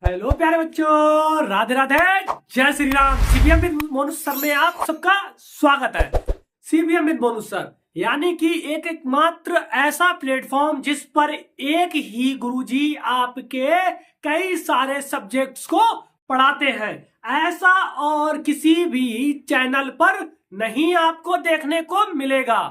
Hello प्यारे बच्चों, राधे राधे, जय Shri Ram. CBM with Monu sir में आप सबका स्वागत है। सीबीएम विद मोनू सर यानी कि एक एकमात्र ऐसा प्लेटफॉर्म जिस पर एक ही गुरुजी आपके कई सारे सब्जेक्ट्स को पढ़ाते हैं। ऐसा और किसी भी चैनल पर नहीं आपको देखने को मिलेगा।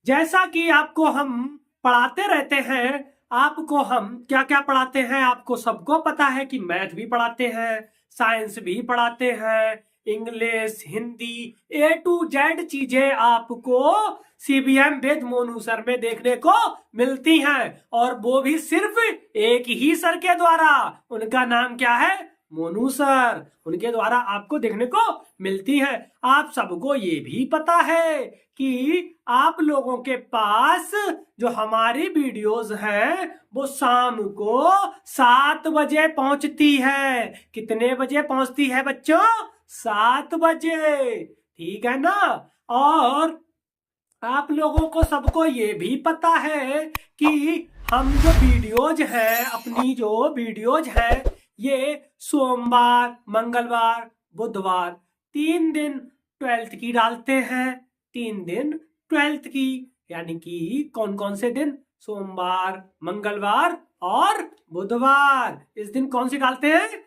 जैसा कि आपको हम पढ़ाते रहते हैं, आपको हम क्या क्या पढ़ाते हैं आपको सबको पता है कि मैथ भी पढ़ाते हैं, साइंस भी पढ़ाते हैं, English, Hindi, A to Z चीजें आपको सीबीएम विद मोनू सर में देखने को मिलती हैं। और वो भी सिर्फ एक ही सर के द्वारा। उनका नाम क्या है? मोनू सर। उनके द्वारा आपको देखने को मिलती है। आप सबको ये भी पता है कि आप लोगों के पास जो हमारी वीडियोस हैं वो शाम को 7 बजे पहुंचती है। कितने बजे पहुंचती है बच्चों? 7 बजे, ठीक है ना। और आप लोगों को सबको ये भी पता है कि हम जो वीडियोज हैं, अपनी जो वीडियोज हैं, ये सोमवार, मंगलवार, बुधवार 3 दिन 12th की डालते हैं। 3 दिन 12th की, यानी कि कौन कौन से दिन? सोमवार, मंगलवार और बुधवार। इस दिन कौन सी डालते हैं?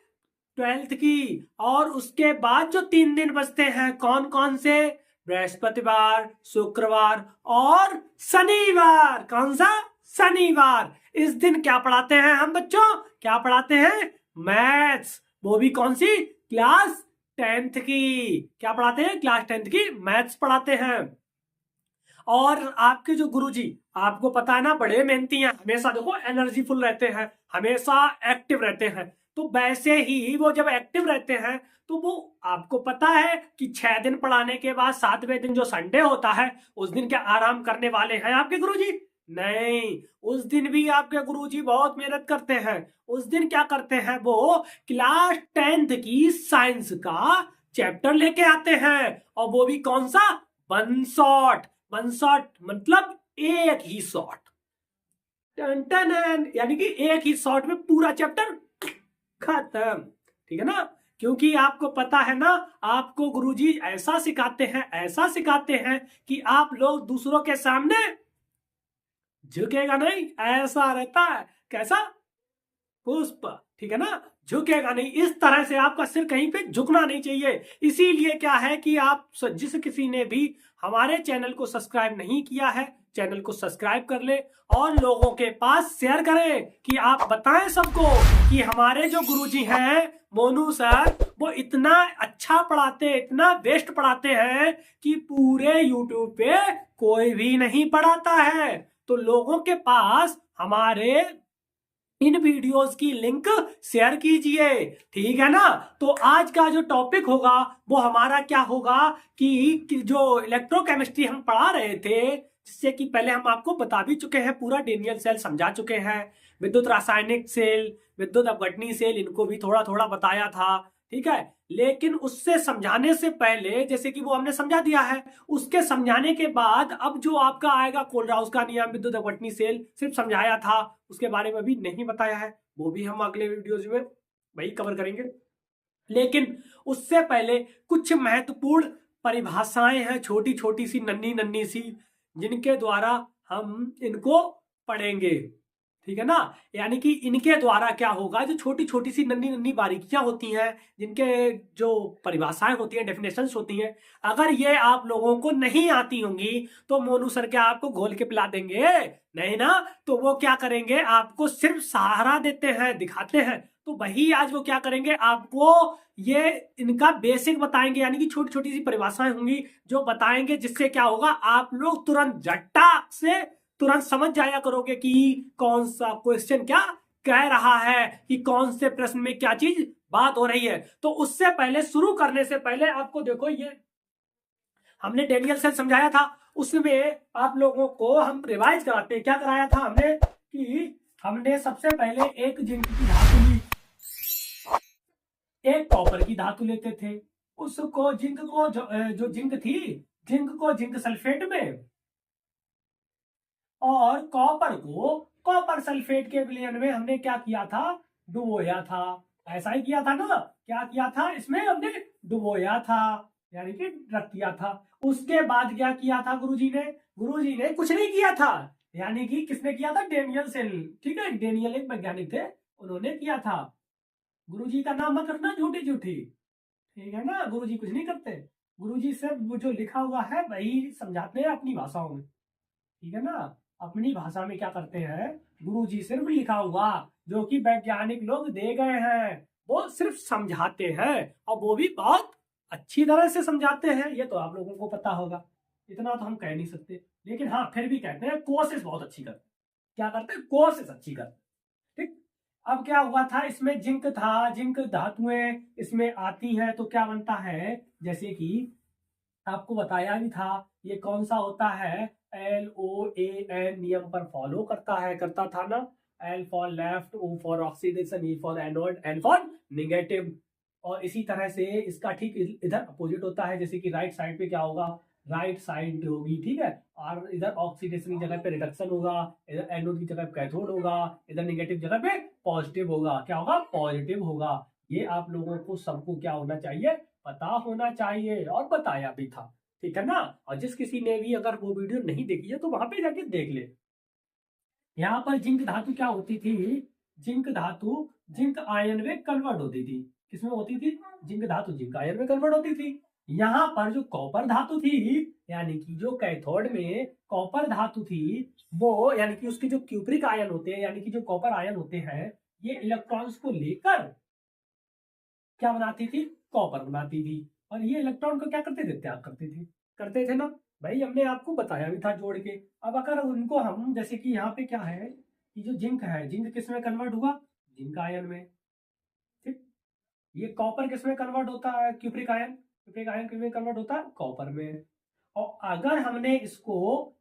12th की। और उसके बाद जो 3 दिन बचते हैं, कौन कौन से? बृहस्पतिवार, शुक्रवार और शनिवार। कौन सा? शनिवार। इस दिन क्या पढ़ाते हैं हम बच्चों? क्या पढ़ाते हैं? मैथ्स। वो भी कौन सी? क्लास 10th की। क्या पढ़ाते हैं? क्लास 10th की मैथ्स पढ़ाते हैं। और आपके जो गुरुजी, आपको पता है ना, बड़े मेहनती हैं, हमेशा देखो एनर्जीफुल रहते हैं, हमेशा एक्टिव रहते हैं। तो वैसे ही वो जब एक्टिव रहते हैं तो वो आपको पता है कि 6 दिन पढ़ाने के बाद 7वें दिन जो संडे होता है, उस दिन क्या आराम करने वाले हैं आपके गुरुजी? नहीं, उस दिन भी आपके गुरुजी बहुत मेहनत करते हैं। उस दिन क्या करते हैं? वो क्लास 10th की साइंस का चैप्टर लेके आते हैं। और वो भी कौन सा? One shot. वन शॉट मतलब एक ही शॉट, टन टन, यानी कि एक ही शॉट में पूरा चैप्टर खत्म। ठीक है ना। क्योंकि आपको पता है ना, आपको गुरुजी ऐसा सिखाते हैं, ऐसा सिखाते हैं कि आप लोग दूसरों के सामने झुकेगा नहीं, ऐसा रहता है। कैसा? पुष्प। ठीक है ना, झुकेगा नहीं। इस तरह से आपका सिर कहीं पे झुकना नहीं चाहिए। इसीलिए क्या है कि आप जिस किसी ने भी हमारे चैनल को सब्सक्राइब नहीं किया है, चैनल को सब्सक्राइब कर ले और लोगों के पास शेयर करें कि आप बताएं सबको कि हमारे जो गुरुजी हैं मोनू सर, वो इतना अच्छा पढ़ाते हैं, इतना बेस्ट पढ़ाते हैं कि पूरे यूट्यूब पे कोई भी नहीं पढ़ाता है। तो लोगों के पास हमारे इन वीडियोस की लिंक शेयर कीजिए, ठीक है ना। तो आज का जो टॉपिक होगा वो हमारा क्या होगा कि जो इलेक्ट्रोकेमिस्ट्री हम पढ़ा रहे थे, जिससे कि पहले हम आपको बता भी चुके हैं, पूरा डेनियल सेल समझा चुके हैं, विद्युत रासायनिक सेल, विद्युत अपघटनी सेल, इनको भी थोड़ा थोड़ा बताया था। ठीक है। लेकिन उससे समझाने से पहले, जैसे कि वो हमने समझा दिया है, उसके समझाने के बाद अब जो आपका आएगा कोलराउस का नियम, विद्युत अपघटनी सेल सिर्फ समझाया था, उसके बारे में भी नहीं बताया है। वो भी हम अगले वीडियोज में वही कवर करेंगे। लेकिन उससे पहले कुछ महत्वपूर्ण परिभाषाएं हैं, छोटी छोटी सी, नन्ही नन्ही सी, जिनके द्वारा हम इनको पढ़ेंगे। ठीक है ना। यानी कि इनके द्वारा क्या होगा, जो छोटी छोटी सी नन्ही नन्ही बारीकियां होती हैं, जिनके जो परिभाषाएं होती हैं, डेफिनेशंस होती हैं, अगर ये आप लोगों को नहीं आती होंगी तो मोनू सर क्या आपको घोल के पिला देंगे? नहीं ना। तो वो क्या करेंगे, आपको सिर्फ सहारा देते हैं, दिखाते हैं। तो वही आज वो क्या करेंगे, आपको ये इनका बेसिक बताएंगे, यानी कि छोटी छोटी सी परिभाषाएं होंगी जो बताएंगे, जिससे क्या होगा, आप लोग तुरंत झट्टा से तुरंत समझ जाया करोगे कि कौन सा क्वेश्चन क्या कह रहा है, कि कौन से प्रश्न में क्या चीज बात हो रही है। तो उससे पहले, शुरू करने से पहले आपको देखो, ये हमने डेनियल सेल समझाया था, उसमें आप लोगों को हम रिवाइज कराते हैं। क्या कराया था हमने कि हमने सबसे पहले एक जिंक की धातु ली, एक कॉपर की धातु लेते थे, उसको जिंक को जो जिंक थी, जिंक को जिंक सल्फेट में, और कॉपर को कॉपर सल्फेट के विलयन में हमने क्या किया था, डुबोया था। ऐसा ही किया था ना, क्या किया था इसमें हमने, डुबोया था यानी कि रख दिया था। उसके बाद क्या किया था गुरुजी ने कुछ नहीं किया था, यानी कि किसने किया था, डेनियल सेल, ठीक है, डेनियल एक वैज्ञानिक थे, उन्होंने किया था। गुरुजी का नाम मत रखना झूठी झूठी, ठीक है ना, गुरुजी कुछ नहीं करते, गुरुजी सिर्फ वो जो लिखा हुआ है वही समझाते हैं अपनी भाषाओं में, ठीक है ना। अपनी भाषा में क्या करते हैं, गुरुजी सिर्फ लिखा हुआ जो कि वैज्ञानिक लोग दे गए हैं वो सिर्फ समझाते हैं, और वो भी बहुत अच्छी तरह से समझाते हैं, ये तो आप लोगों को पता होगा, इतना तो हम कह नहीं सकते, लेकिन हाँ फिर भी कहते हैं कोशिश बहुत अच्छी करते हैं। क्या करते हैं, कोशिश अच्छी करते हैं, ठीक। अब क्या हुआ था, इसमें जिंक था, जिंक धातुएं इसमें आती हैं तो क्या बनता है, जैसे कि आपको बताया भी था, ये कौन सा होता है, LOAN नियम पर फॉलो करता था ना, L for left, O for oxidation, E for anode, N for negative. और इसी तरह से इसका ठीक इधर अपोजिट होता है, जैसे कि राइट साइड पे क्या होगा, राइट साइड होगी, ठीक है, और इधर ऑक्सीडेशन की जगह पे रिडक्शन होगा, इधर एनोड की जगह पे कैथोड होगा, इधर निगेटिव जगह पे पॉजिटिव होगा, क्या होगा, पॉजिटिव होगा। ये आप लोगों को सबको क्या होना चाहिए, पता होना चाहिए, और बताया भी था, ठीक है ना। और जिस किसी ने भी अगर वो वीडियो नहीं देखी है तो वहां पे जाके देख ले। यहाँ पर जिंक धातु क्या होती थी, जिंक धातु जिंक आयन में कन्वर्ट होती थी, किसमें होती थी, जिंक धातु जिंक आयन में कन्वर्ट होती थी। यहाँ पर जो कॉपर धातु थी, यानी कि जो कैथोड में कॉपर धातु थी, वो यानी कि उसके जो क्यूप्रिक आयन होते हैं, यानी कि जो कॉपर आयन होते हैं, ये इलेक्ट्रॉन्स को लेकर क्या बनाती थी, कॉपर बनाती थी, और ये इलेक्ट्रॉन को क्या करते थे, त्याग करते थे ना, भाई हमने आपको बताया भी था जोड़ के। अब अगर उनको हम, जैसे कि यहाँ पे क्या है कि जो जिंक है, जिंक किस में कन्वर्ट हुआ, जिंक आयन में, ठीक। ये कॉपर किस में कन्वर्ट होता है, क्यूप्रिक आयन, क्यूप्रिक आयन किस में कन्वर्ट होता है, कॉपर में। और अगर हमने इसको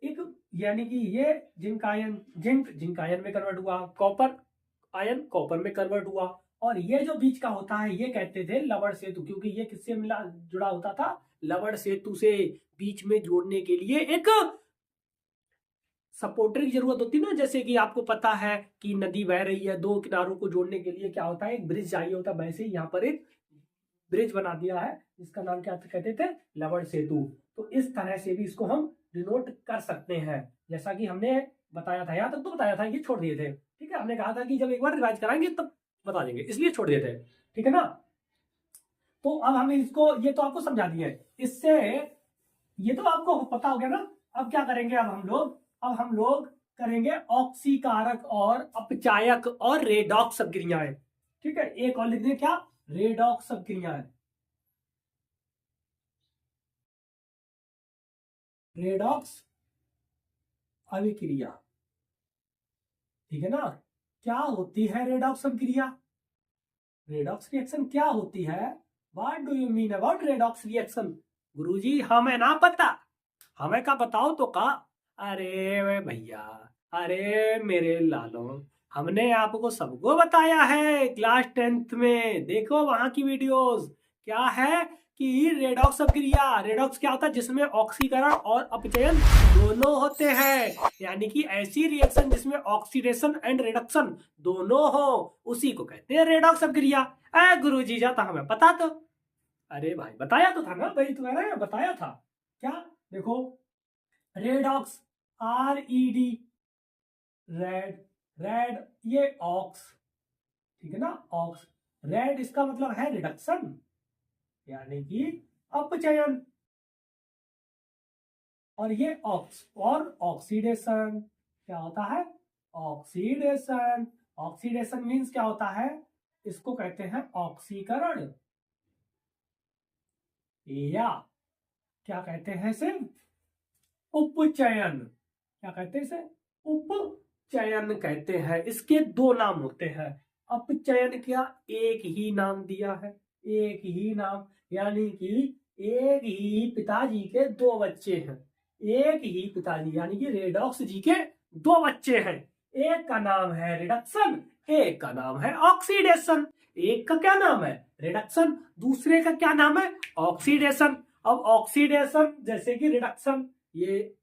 एक, यानी कि ये जिंक आयन, जिंक आयन में कन्वर्ट हुआ, कॉपर आयन कॉपर में कन्वर्ट हुआ, और ये जो बीच का होता है ये कहते थे लवण सेतु, क्योंकि ये किससे मिला जुड़ा होता था, लवण सेतु से। बीच में जोड़ने के लिए एक सपोर्टर की जरूरत होती है ना, जैसे कि आपको पता है कि नदी बह रही है, दो किनारों को जोड़ने के लिए क्या होता है, एक ब्रिज चाहिए होता है, वैसे ही यहाँ पर एक ब्रिज बना दिया है, जिसका नाम क्या कहते थे, लवण सेतु। तो इस तरह से भी इसको हम डिनोट कर सकते हैं, जैसा कि हमने बताया था, यहाँ तक तो बताया था, ये छोड़ दिए थे, ठीक है, हमने कहा था कि जब एक बार रिवाइज कराएंगे तब बता देंगे, इसलिए छोड़ दिए थे, ठीक है ना। तो अब हम इसको, ये तो आपको समझा दिया है, इससे ये तो आपको पता हो गया ना। अब क्या करेंगे, अब हम लोग करेंगे ऑक्सीकारक और अपचायक और रेडॉक्स अभिक्रियाएं, ठीक है, एक और लिख दें, क्या, रेडॉक्स अभिक्रियाएं, रेडॉक्स अभिक्रिया, ठीक है ना। क्या होती है रेडॉक्स अभिक्रिया, रेडॉक्स रिएक्शन क्या होती है, what do you mean about redox reaction, Guruji हमें ना पता, हमें का बताओ तो का। अरे वे भैया, अरे मेरे लालो, हमने आपको सबको बताया है क्लास 10th में, देखो वहां की वीडियोस। क्या है कि रेडॉक्स अभिक्रिया, रेडॉक्स क्या होता है, जिसमें ऑक्सीकरण और अपचयन दोनों होते हैं, यानी कि ऐसी रिएक्शन जिसमें ऑक्सीडेशन एंड रिडक्शन दोनों हो, उसी को कहते हैं रेडॉक्स अभिक्रिया। गुरुजी जाता हमें पता तो, अरे भाई बताया तो था ना भाई, तो कह रहे हैं बताया था क्या, देखो रेडॉक्स, RED, रेड, रेड ये ऑक्स, ठीक है ना, ऑक्स, रेड इसका मतलब है रिडक्शन, यानी कि अपचयन, और ये ऑक्स और ऑक्सीडेशन, क्या होता है, ऑक्सीडेशन, ऑक्सीडेशन मीन्स क्या होता है, इसको कहते हैं ऑक्सीकरण, या क्या कहते हैं इसे, उपचयन, क्या कहते हैं इसे, उपचयन कहते हैं। इसके दो नाम होते हैं, अपचयन क्या, एक ही नाम दिया है, एक ही नाम, यानी कि एक ही पिताजी के दो बच्चे हैं, एक ही पिताजी यानी कि रेडॉक्स जी के दो बच्चे हैं, एक का नाम है रिडक्शन, एक का नाम है ऑक्सीडेशन, एक का क्या नाम है, रिडक्शन, दूसरे का क्या नाम है, ऑक्सीडेशन। अब ऑक्सीडेशन जैसे कि रिडक्शन, ये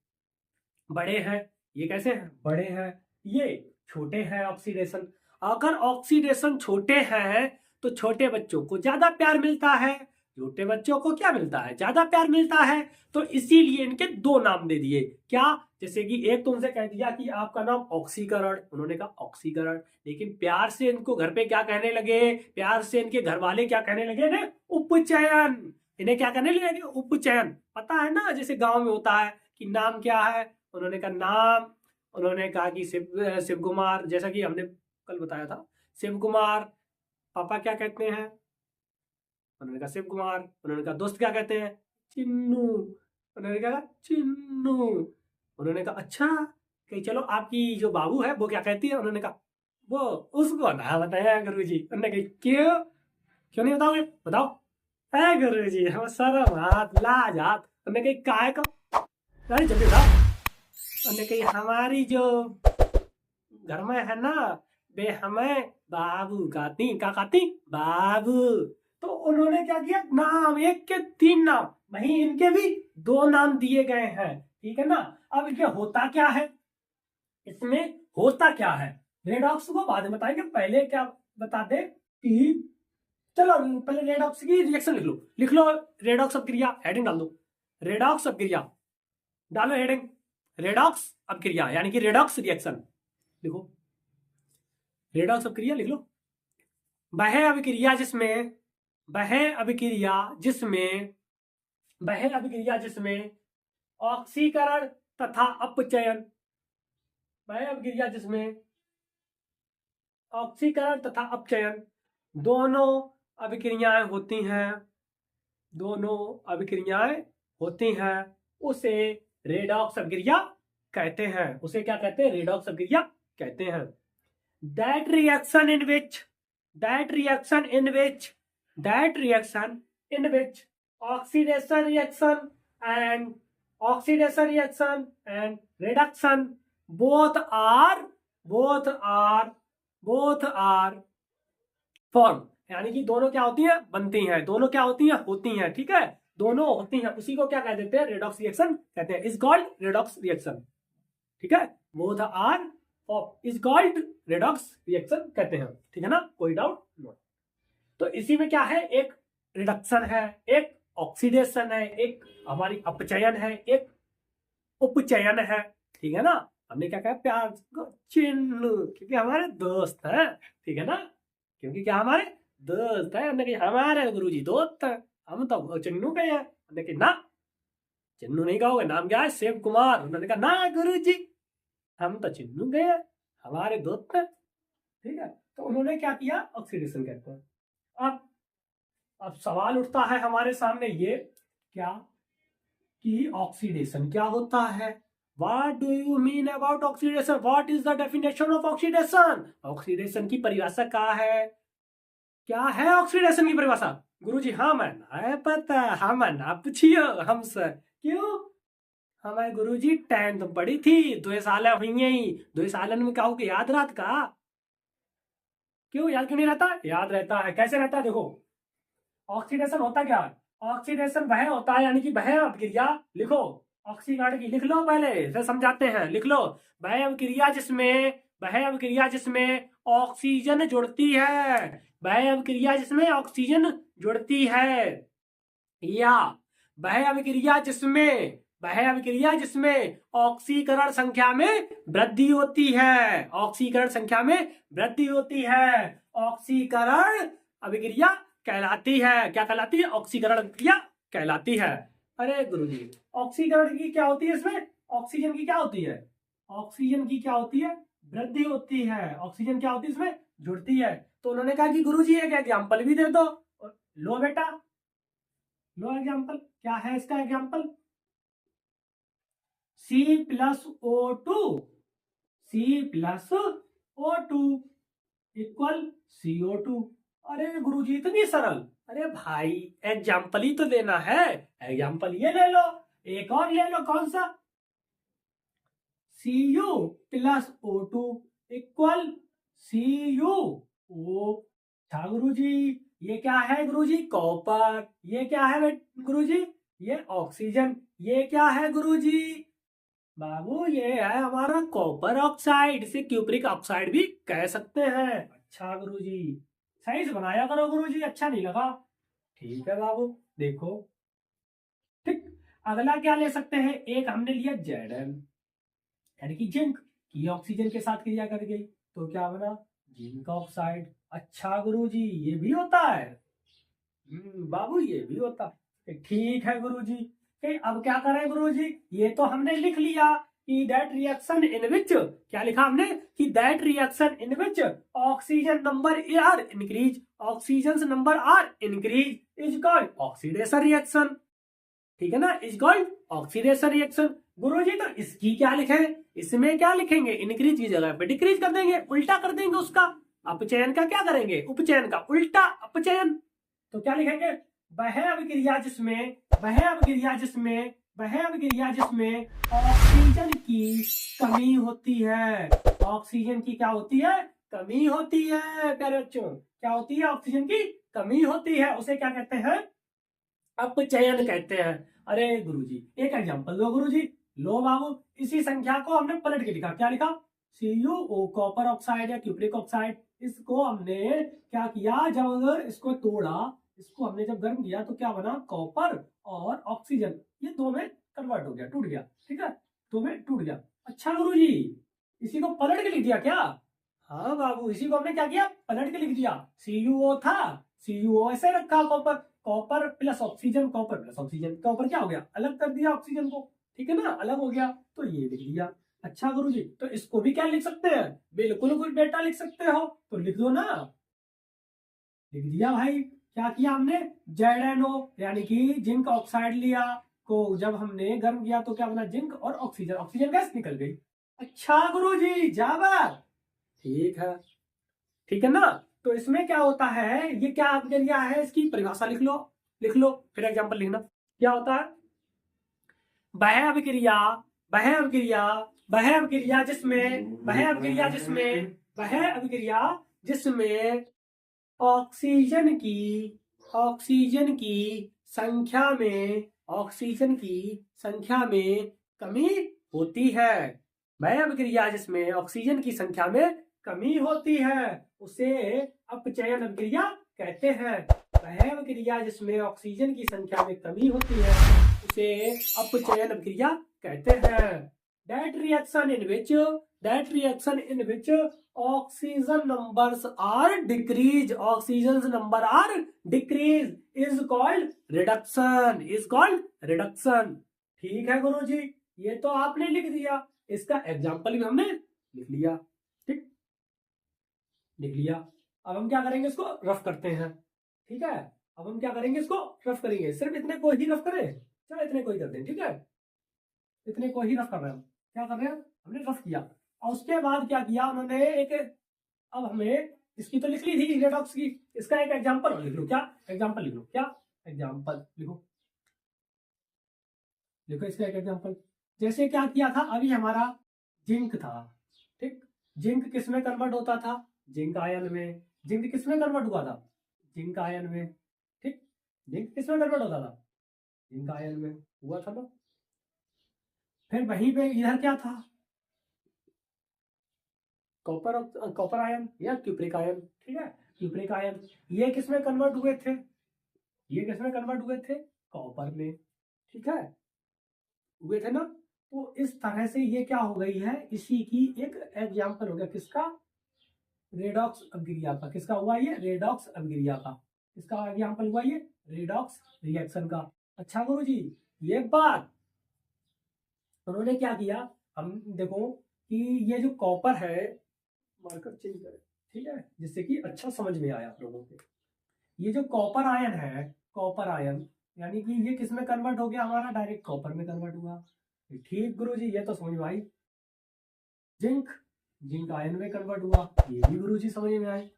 बड़े हैं, ये कैसे हैं, बड़े हैं, ये छोटे हैं ऑक्सीडेशन। अगर ऑक्सीडेशन छोटे हैं तो छोटे बच्चों को ज्यादा प्यार मिलता है, छोटे बच्चों को क्या मिलता है, ज्यादा प्यार मिलता है। तो इसीलिए इनके दो नाम दे दिए। क्या? जैसे कि एक तो उनसे कह दिया कि आपका नाम ऑक्सीकरण, उन्होंने कहा ऑक्सीकरण, लेकिन प्यार से इनको घर पे क्या कहने लगे, प्यार से इनके घर वाले क्या कहने लगे ना, उपचयन। इन्हें क्या कहने लगे, उपचयन। पता है ना, जैसे गांव में होता है कि नाम क्या है, उन्होंने कहा नाम, उन्होंने कहा कि शिव कुमार, जैसा कि हमने कल बताया था, शिव कुमार। पापा क्या कहते हैं, उन्होंने कहा शिव कुमार। उन्होंने कहा दोस्त क्या कहते हैं, चिन्नू। उन्होंने कहा चिन्नू। उन्होंने कहा अच्छा, कही चलो आपकी जो बाबू है वो क्या कहती है। उन्होंने कहा वो उसको ना बताया गुरुजी। उन्होंने कहा क्यों, क्यों नहीं बताओगे, बताओ। है गुरुजी, हम शर्म हाथ लाज हाथ। उन्होंने कही काय को, अरे जल्दी बताओ। उन्होंने कही हमारी जो घर में है ना, वे हमें बाबू कहती, क्या कहती, बाबू। तो उन्होंने क्या किया, नाम एक के तीन नाम, वहीं इनके भी दो नाम दिए गए हैं, ठीक है ना। अब इसमें होता क्या है, इसमें होता क्या है, रेडॉक्स को बाद में बताएंगे, पहले क्या बता दे कि चलो पहले रेडॉक्स की रिएक्शन लिख लो, लिख लो रेडॉक्स अपक्रिया, हेडिंग डाल दो, रेडॉक्स अपक्रिया डालो हेडिंग, रेडॉक्स अपक्रिया यानी कि रेडॉक्स रिएक्शन लिखो, रेडॉक्स अपक्रिया लिख लो। वह अभिक्रिया जिसमें, वह अभिक्रिया जिसमें, वह अभिक्रिया जिसमें ऑक्सीकरण तथा अपचयन, वह अभिक्रिया जिसमें ऑक्सीकरण तथा अपचयन दोनों अभिक्रियाएं होती हैं, दोनों अभिक्रियाएं होती हैं, उसे रेडॉक्स अभिक्रिया कहते हैं। उसे क्या कहते हैं, रेडॉक्स अभिक्रिया कहते हैं। That reaction in which, that reaction in which, that reaction in which oxidation reaction and oxidation reaction and reduction both are form, यानी कि दोनों क्या होती हैं, बनती हैं, दोनों क्या होती हैं, होती हैं, ठीक है, दोनों होती हैं, उसी को क्या कह देते हैं, रेडॉक्स रिएक्शन कहते हैं, इज कॉल्ड रेडॉक्स रिएक्शन, ठीक है, both are is called redox reaction कहते हैं, ठीक है ना, कोई डाउट नो। तो इसी में क्या है, एक रिडक्शन है, एक ऑक्सीडेशन है, एक हमारी अपचयन है, एक उपचयन है, ठीक है ना। हमने क्या कहा, प्यार को चिन्नू, क्योंकि हमारे दोस्त हैं, ठीक है ना, क्योंकि क्या हमारे दोस्त है, हमने कहा हमारे गुरुजी दोस्त है, हम तो चिन्नू गए हैं। हमने कहा ना, चिन्नू नहीं कहोगे, नाम क्या है, शिव कुमार। उन्होंने कहा ना गुरुजी, हम तो चिन्नू गए हैं, हमारे दोस्त हैं, ठीक है। तो उन्होंने क्या किया, ऑक्सीडेशन कहते हैं। अब सवाल उठता है हमारे सामने ये क्या, कि ऑक्सीडेशन क्या होता है, What do you mean about oxidation? What is the definition of oxidation? Oxidation की परिभाषा क्या है, क्या है ऑक्सीडेशन की परिभाषा, गुरुजी हमें ना पता, हमें ना पूछियो हमसे, क्यों, हमारे गुरुजी 10th पढ़ी थी, 2 साल हुई ही, 2 साल में कहो कि याद रात का, क्यों याद क्यों नहीं रहता, याद रहता है, कैसे रहता है, देखो ऑक्सीडेशन होता क्या है, ऑक्सीडेशन वह होता है, यानी कि वह अभिक्रिया, लिखो ऑक्सीकरण की लिख लो, पहले फिर समझाते हैं, लिख लो, वह अभिक्रिया जिसमें, वह अभिक्रिया जिसमें ऑक्सीजन जुड़ती है, वह अभिक्रिया जिसमें ऑक्सीजन जुड़ती है, या वह अभिक्रिया जिसमें, वह अभिक्रिया जिसमें ऑक्सीकरण संख्या में वृद्धि होती है, ऑक्सीकरण संख्या में वृद्धि होती है, ऑक्सीकरण अभिक्रिया कहलाती है, क्या कहलाती है, ऑक्सीकरण अभिक्रिया कहलाती है। अरे गुरुजी, ऑक्सीकरण की क्या होती है, इसमें ऑक्सीजन की क्या होती है, ऑक्सीजन की क्या होती है, वृद्धि होती है, ऑक्सीजन क्या होती है, इसमें जुड़ती है। तो उन्होंने कहा कि गुरुजी एक एग्जाम्पल भी दे दो, लो बेटा, लो एग्जाम्पल, क्या है इसका example, C+O2, C+O2 equal CO2। अरे गुरुजी इतनी सरल, अरे भाई एग्जाम्पल ही तो देना है, एग्जाम्पल ये ले लो, एक और ले लो, कौन सा, Cu+O2 इक्वल CuO। अच्छा गुरुजी, ये क्या है गुरुजी, कॉपर, ये क्या है गुरुजी, ये ऑक्सीजन, ये क्या है गुरुजी, बाबू ये है हमारा कॉपर ऑक्साइड, इसे क्यूप्रिक ऑक्साइड भी कह सकते हैं। अच्छा गुरुजी, सही से बनाया करो गुरुजी, अच्छा नहीं लगा। ठीक है बाबू, देखो ठीक। अगला क्या ले सकते हैं, एक हमने लिया Zn यानी कि जिंक की ऑक्सीजन के साथ क्रिया कर गई तो क्या बना, जिंक ऑक्साइड। अच्छा गुरुजी ये भी होता है। बाबू ये भी होता है। ठीक है गुरुजी। अब क्या करें गुरुजी, ये तो हमने लिख लिया कि दैट रिएक्शन इन विच, क्या लिखा हमने कि that reaction in which oxygen number are increase, oxygen number are increase is called oxidation reaction. ठीक है ना, इज कॉल्ड ऑक्सीडेशन रिएक्शन। गुरुजी तो इसकी क्या लिखे, इसमें क्या लिखेंगे, इंक्रीज की जगह पे डिक्रीज कर देंगे, उल्टा कर देंगे उसका। अपचयन का क्या करेंगे, उपचयन का उल्टा अपचयन। तो क्या लिखेंगे, वह अभिक्रिया जिसमें, वह अभिक्रिया जिसमें, वह अभिक्रिया जिसमें ऑक्सीजन की कमी होती है। ऑक्सीजन की क्या होती है, कमी होती है प्यारे बच्चों। क्या होती है, ऑक्सीजन की कमी होती है, उसे क्या कहते हैं, अपचयन कहते हैं। अरे गुरुजी एक एग्जांपल दो गुरुजी। लो बाबू, इसी संख्या को हमने पलट के लिखा, क्या लिखा, CuO कॉपर ऑक्साइड या क्यूप्रिक ऑक्साइड। इसको हमने क्या किया, जब अगर इसको तोड़ा, इसको हमने जब गर्म किया तो क्या बना, कॉपर और ऑक्सीजन, ये दो में कन्वर्ट हो गया, टूट गया। ठीक है, दो में टूट गया। अच्छा गुरुजी इसी को पलट के लिख दिया क्या। हाँ बाबू, इसी को हमने क्या किया, पलट के लिख दिया। CuO था, CuO ऐसे रखा, copper, copper plus oxygen, copper plus oxygen, copper क्या हो गया, अलग कर दिया ऑक्सीजन को। ठीक है ना, अलग हो गया, तो ये लिख दिया। अच्छा गुरुजी तो इसको भी क्या लिख सकते हैं, बिल्कुल कुछ बेटा लिख सकते हो, तो लिख दो ना। लिख दिया भाई। क्या किया हमने, ZnO यानी कि जिंक ऑक्साइड लिया, को जब हमने गर्म किया तो क्या बना, जिंक और ऑक्सीजन, ऑक्सीजन गैस निकल गई। अच्छा गुरुजी जाबाज, ठीक है। ठीक है ना, तो इसमें क्या होता है, ये क्या आपने लिया है, इसकी परिभाषा लिख लो, लिख लो फिर एग्जांपल लिखना। क्या होता है, वह अभिक्रिया, वह अभिक्रिया, वह अभिक्रिया जिसमें, वह अभिक्रिया जिसमें, वह अभिक्रिया जिसमें ऑक्सीजन की, ऑक्सीजन की संख्या में, ऑक्सीजन की संख्या में कमी होती है। वह अभिक्रिया जिसमें ऑक्सीजन की संख्या में कमी होती है उसे अपचयन अभिक्रिया कहते हैं। वह अभिक्रिया जिसमें ऑक्सीजन की संख्या में कमी होती है उसे अपचयन अभिक्रिया कहते हैं। That reaction in which, that reaction in which oxygen numbers are decreased, oxygen's number are decreased is called reduction, is called reduction। ठीक है गुरुजी, ये तो आपने लिख दिया, इसका एग्जाम्पल भी हमने लिख लिया। ठीक, लिख लिया। अब हम क्या करेंगे, इसको रफ करते हैं। ठीक है, अब हम क्या करेंगे, इसको रफ करेंगे, सिर्फ इतने को ही रफ करें, चलो इतने को ही कर दें। ठीक है, इतने को ही रफ कर रहे हैं, क्या कर रहे हैं, हमने रफ किया। और उसके बाद क्या किया उन्होंने, एक, अब हमें इसकी तो लिख ली थी रेडॉक्स की, इसका एक एग्जांपल लिख लो। क्या एग्जांपल लिख लो, क्या एग्जांपल लिखो, देखो इसका एक एग्जांपल। जैसे क्या किया था, अभी हमारा जिंक था। ठीक, जिंक किस में कन्वर्ट होता था, जिंक आयन में। जिंक किस में कन्वर्ट हुआ था, जिंक आयन में। ठीक, जिंक किस में कन्वर्ट होता था, जिंक आयन में हुआ था ना। फिर वहीं पे इधर क्या था, कॉपर, कॉपर आयन या क्यूप्रिक आयन। ठीक है, क्यूप्रिक आयन, ये किस में कन्वर्ट हुए थे, ये किस में कन्वर्ट हुए थे, कॉपर में। ठीक है, हुए थे ना। तो इस तरह से ये क्या हो गई है, इसी की एक एग्जांपल हो गया, किसका, रेडॉक्स अभिक्रिया का। किसका हुआ ये, रेडॉक्स अभिक्रिया का। किसका एग्जांपल हुआ ये, रेडॉक्स रिएक्शन का। अच्छा गुरुजी ये बात उन्होंने क्या किया, हम देखो कि ये जो कॉपर है, मार्कर चेंज करें, ठीक है, जिससे कि अच्छा समझ में आया आप लोगों को। ये जो कॉपर आयन है, कॉपर आयन यानी कि ये किस में कन्वर्ट हो गया हमारा, डायरेक्ट कॉपर में कन्वर्ट हुआ। ठीक गुरुजी ये तो समझ में आई। जिंक, जिंक आयन में कन्वर्ट हुआ, ये भी गुरुजी समझ में आए।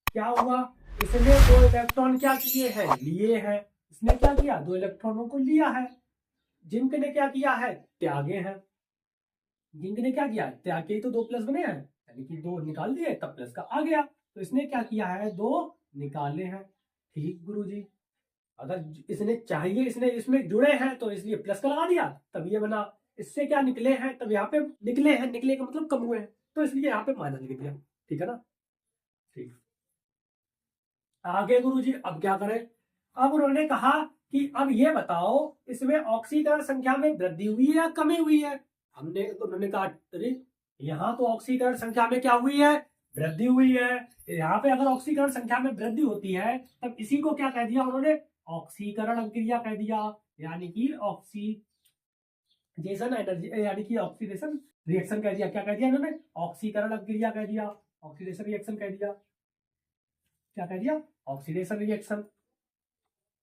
क्या हुआ, इसने दो इलेक्ट्रॉन क्या किए हैं, लिए हैं। इसने क्या किया, दो इलेक्ट्रॉनों को लिया है। जिंक ने क्या किया है, त्यागे हैं। जिंक ने क्या किया, त्याग के ही तो दो प्लस बने हैं, यानी कि दो निकाल दिए तब प्लस का आ गया। तो इसने क्या किया है, दो निकाले हैं। ठीक गुरुजी, अगर इसने चाहिए, इसने इसमें जुड़े हैं तो इसलिए प्लस का लगा दिया, तब ये बना। इससे क्या निकले हैं, तब यहाँ पे निकले हैं, निकले का मतलब कम हुए हैं, तो इसलिए यहाँ पे माइनस लिख दिया। ठीक है ना। ठीक, आगे गुरुजी अब क्या करें। अब उन्होंने कहा कि अब ये बताओ इसमें ऑक्सीकरण संख्या में वृद्धि हुई है या कमी हुई है। हमने तो उन्होंने कहा अरे यहाँ तो ऑक्सीकरण संख्या में क्या हुई है, वृद्धि हुई है। यहाँ पे अगर ऑक्सीकरण संख्या में वृद्धि होती है तब इसी को क्या कह दिया उन्होंने, ऑक्सीकरण अभिक्रिया कह दिया, यानी कि ऑक्सीडेशन एनर्जी, यानी कि ऑक्सीडेशन रिएक्शन कह दिया। क्या कह दिया इन्होंने, ऑक्सीकरण अभिक्रिया कह दिया, ऑक्सीडेशन रिएक्शन कह दिया। क्या कह दिया, ऑक्सीडेशन रिएक्शन।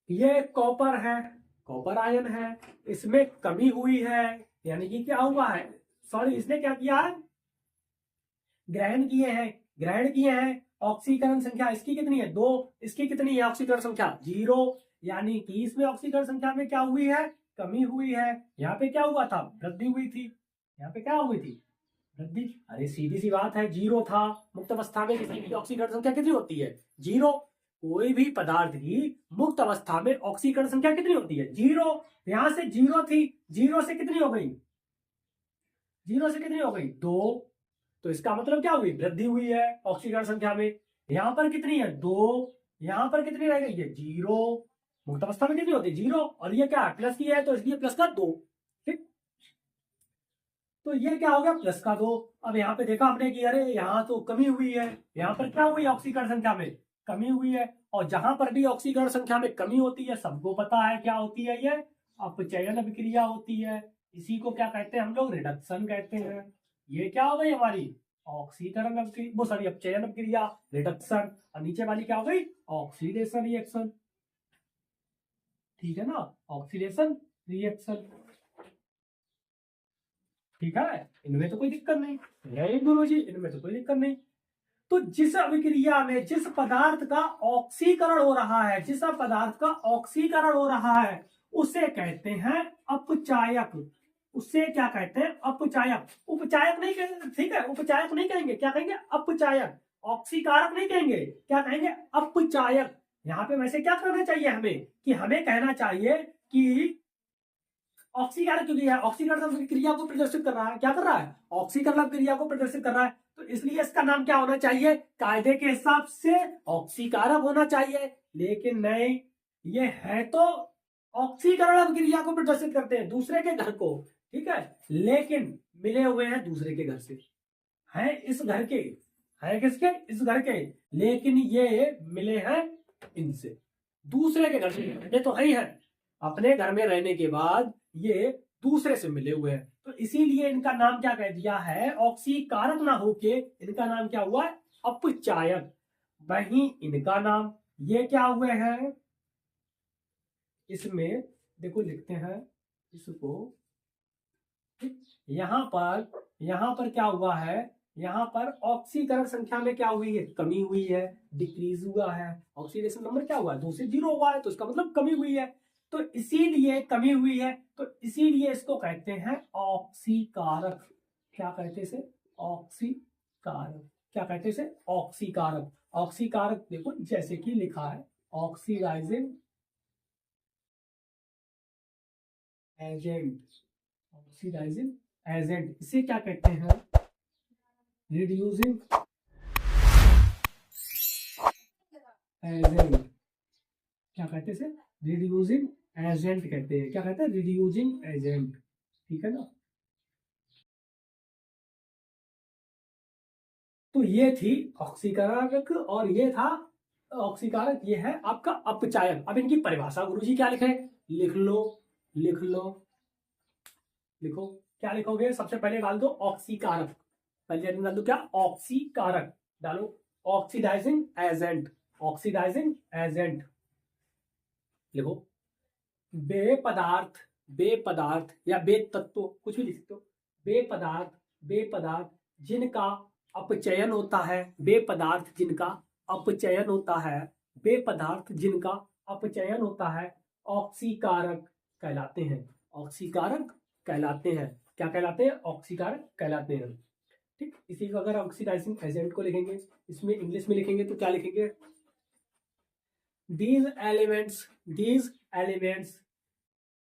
ये कॉपर है, कॉपर आयन है, इसमें कमी हुई है, यानी कि क्या हुआ है, सॉरी इसने क्या किया है, ग्रहण किए हैं, ग्रहण किए हैं। ऑक्सीकरण संख्या इसकी कितनी है, 2, इसकी कितनी है ऑक्सीकरण संख्या 0, यानी कि इसमें ऑक्सीकरण संख्या में क्या हुई है, कमी हुई है। यहाँ पे क्या हुआ था, वृद्धि हुई थी। यहाँ पे क्या हुई थी, वृद्धि। अरे सीधी सी बात है, 0 था। मुक्त अवस्था में किसी की ऑक्सीकरण संख्या कितनी होती है, 0। कोई भी पदार्थ की मुक्त अवस्था में ऑक्सीकरण संख्या कितनी होती है, 0। यहां से 0 थी, 0 से कितनी हो गई, 0 से कितनी हो गई, 2। तो इसका मतलब क्या हुई, वृद्धि हुई है ऑक्सीकरण संख्या में। यहां पर कितनी है, 2, यहां पर कितनी रह गई है, 0। मुक्त अवस्था में कितनी होती है, 0, और ये क्या प्लस की है तो इसलिए प्लस का 2। ठीक, तो ये क्या हो गया, प्लस का 2। अब यहाँ पे देखा हमने कि अरे यहाँ तो कमी हुई है, यहाँ पर क्या हुई, ऑक्सीकरण संख्या में कमी हुई है। और जहां पर भी ऑक्सीकरण संख्या में कमी होती है सबको पता है क्या होती है, ये अपचयन अभिक्रिया होती है। इसी को क्या कहते हैं हम लोग, रिडक्शन कहते हैं। ये क्या हो गई हमारी, ऑक्सीकरण अभिक्रिया, वो सॉरी अपचयन अभिक्रिया, रिडक्शन। और नीचे वाली क्या हो गई, ऑक्सीडेशन रिएक्शन। ठीक है ना, ऑक्सीडेशन रिएक्शन। ठीक है, इनमें तो कोई दिक्कत नहीं, नहीं गुरुजी इनमें तो कोई दिक्कत नहीं। तो जिस अभिक्रिया में जिस पदार्थ का ऑक्सीकरण हो रहा है, जिस पदार्थ का ऑक्सीकरण हो रहा है उसे कहते हैं अपचायक। उससे क्या कहते हैं, अपचायक। उपचायक नहीं कहेंगे, ठीक है, उपचायक नहीं कहेंगे, क्या कहेंगे, अपचायक। ऑक्सीकारक नहीं कहेंगे, क्या कहेंगे, अपचायक। यहाँ पे वैसे क्या करना चाहिए हमें, कि हमें कहना चाहिए कि ऑक्सीकरण क्योंकि है, ऑक्सीकरण क्रिया को प्रदर्शित कर रहा है, क्या कर रहा है, ऑक्सीकरण क्रिया को प्रदर्शित कर रहा है। तो इसलिए इसका नाम क्या होना चाहिए, कायदे के हिसाब से ऑक्सीकारक होना चाहिए। लेकिन नहीं, ये है तो ऑक्सीकरण अभिक्रिया को प्रदर्शित करते हैं, दूसरे के घर को, ठीक है, लेकिन मिले हुए हैं दूसरे के घर से, हैं इस घर के, है किसके, इस घर के, लेकिन ये मिले हैं इनसे, दूसरे के घर से। ये तो है ही है, अपने घर में रहने के बाद ये दूसरे से मिले हुए हैं, तो इसीलिए इनका नाम क्या कह दिया है, ऑक्सीकारक ना होके इनका नाम क्या हुआ है, अपचायक। वहीं इनका नाम, ये क्या हुए हैं, इसमें देखो लिखते हैं इसको, यहां पर क्या हुआ है, यहां पर ऑक्सीकरण संख्या में क्या हुई है, कमी हुई है, डिक्रीज हुआ है। ऑक्सीडेशन नंबर क्या हुआ है, 2 से 0 हुआ है, तो इसका मतलब कमी हुई है। तो इसीलिए कमी हुई है, तो इसीलिए इसको कहते हैं ऑक्सीकारक। क्या कहते हैं इसे, ऑक्सीकारक। क्या कहते हैं इसे, ऑक्सीकारक। ऑक्सीकारक देखो जैसे कि लिखा है, ऑक्सीडाइजिंग एजेंट, ऑक्सीडाइजिंग एजेंट। इसे क्या कहते हैं, रिड्यूसिंग एजेंट। क्या कहते हैं इसे, रिड्यूसिंग एजेंट कहते हैं। क्या कहते हैं, रिड्यूसिंग एजेंट। ठीक है ना। तो ये थी ऑक्सीकारक और ये था ऑक्सीकारक, ये है आपका अपचायक। अब इनकी परिभाषा गुरुजी क्या लिखे, लिख लो, लिख लो, लिखो। क्या लिखोगे, सबसे पहले डाल दो ऑक्सीकारक, पहले डाल दो क्या, ऑक्सीकारक डालो, ऑक्सीडाइजिंग एजेंट, ऑक्सीडाइजिंग एजेंट लिखो। बेपदार्थ, बेपदार्थ या बेतत्व कुछ भी लिख सकते हो। बेपदार्थ, बेपदार्थ जिनका अपचयन होता है, बेपदार्थ जिनका अपचयन होता है, बेपदार्थ जिनका अपचयन होता है, ऑक्सीकारक कहलाते हैं, ऑक्सीकारक कहलाते हैं। क्या कहलाते हैं, ऑक्सीकारक कहलाते हैं। ठीक, इसी को अगर ऑक्सीडाइजिंग एजेंट को लिखेंगे, इसमें इंग्लिश में लिखेंगे तो क्या लिखेंगे, these elements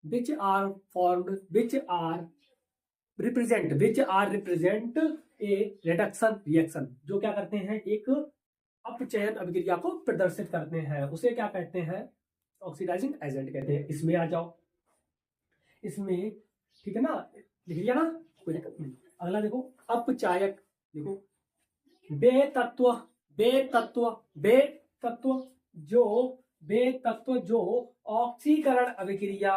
which are formed, which are represent which are represent a reduction reaction, जो क्या करते हैं एक अपचयन अभिक्रिया को प्रदर्शित करते हैं, उसे क्या कहते हैं ऑक्सीडाइजिंग एजेंट कहते हैं। इसमें आ जाओ, इसमें ठीक है ना, लिख लिया ना, कोई दिक्कत नहीं। अगला देखो अपचायक, देखो बेतत्व बेतत्व बेतत्व जो बेतत्व जो ऑक्सीकरण अभिक्रिया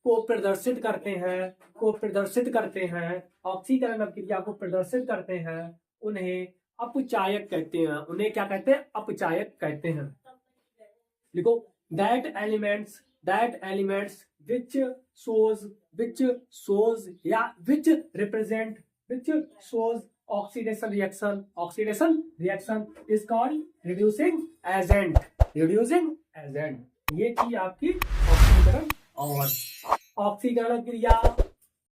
को प्रदर्शित करते हैं, ऑक्सीकरण अभिक्रिया को प्रदर्शित करते हैं, उन्हें अपचायक कहते हैं। उन्हें क्या कहते हैं? अपचायक कहते हैं। देखो that elements which shows oxidation reaction is called reducing agent। ये चीज आपकी ऑक्सीकरण और ऑक्सीकरण क्रिया,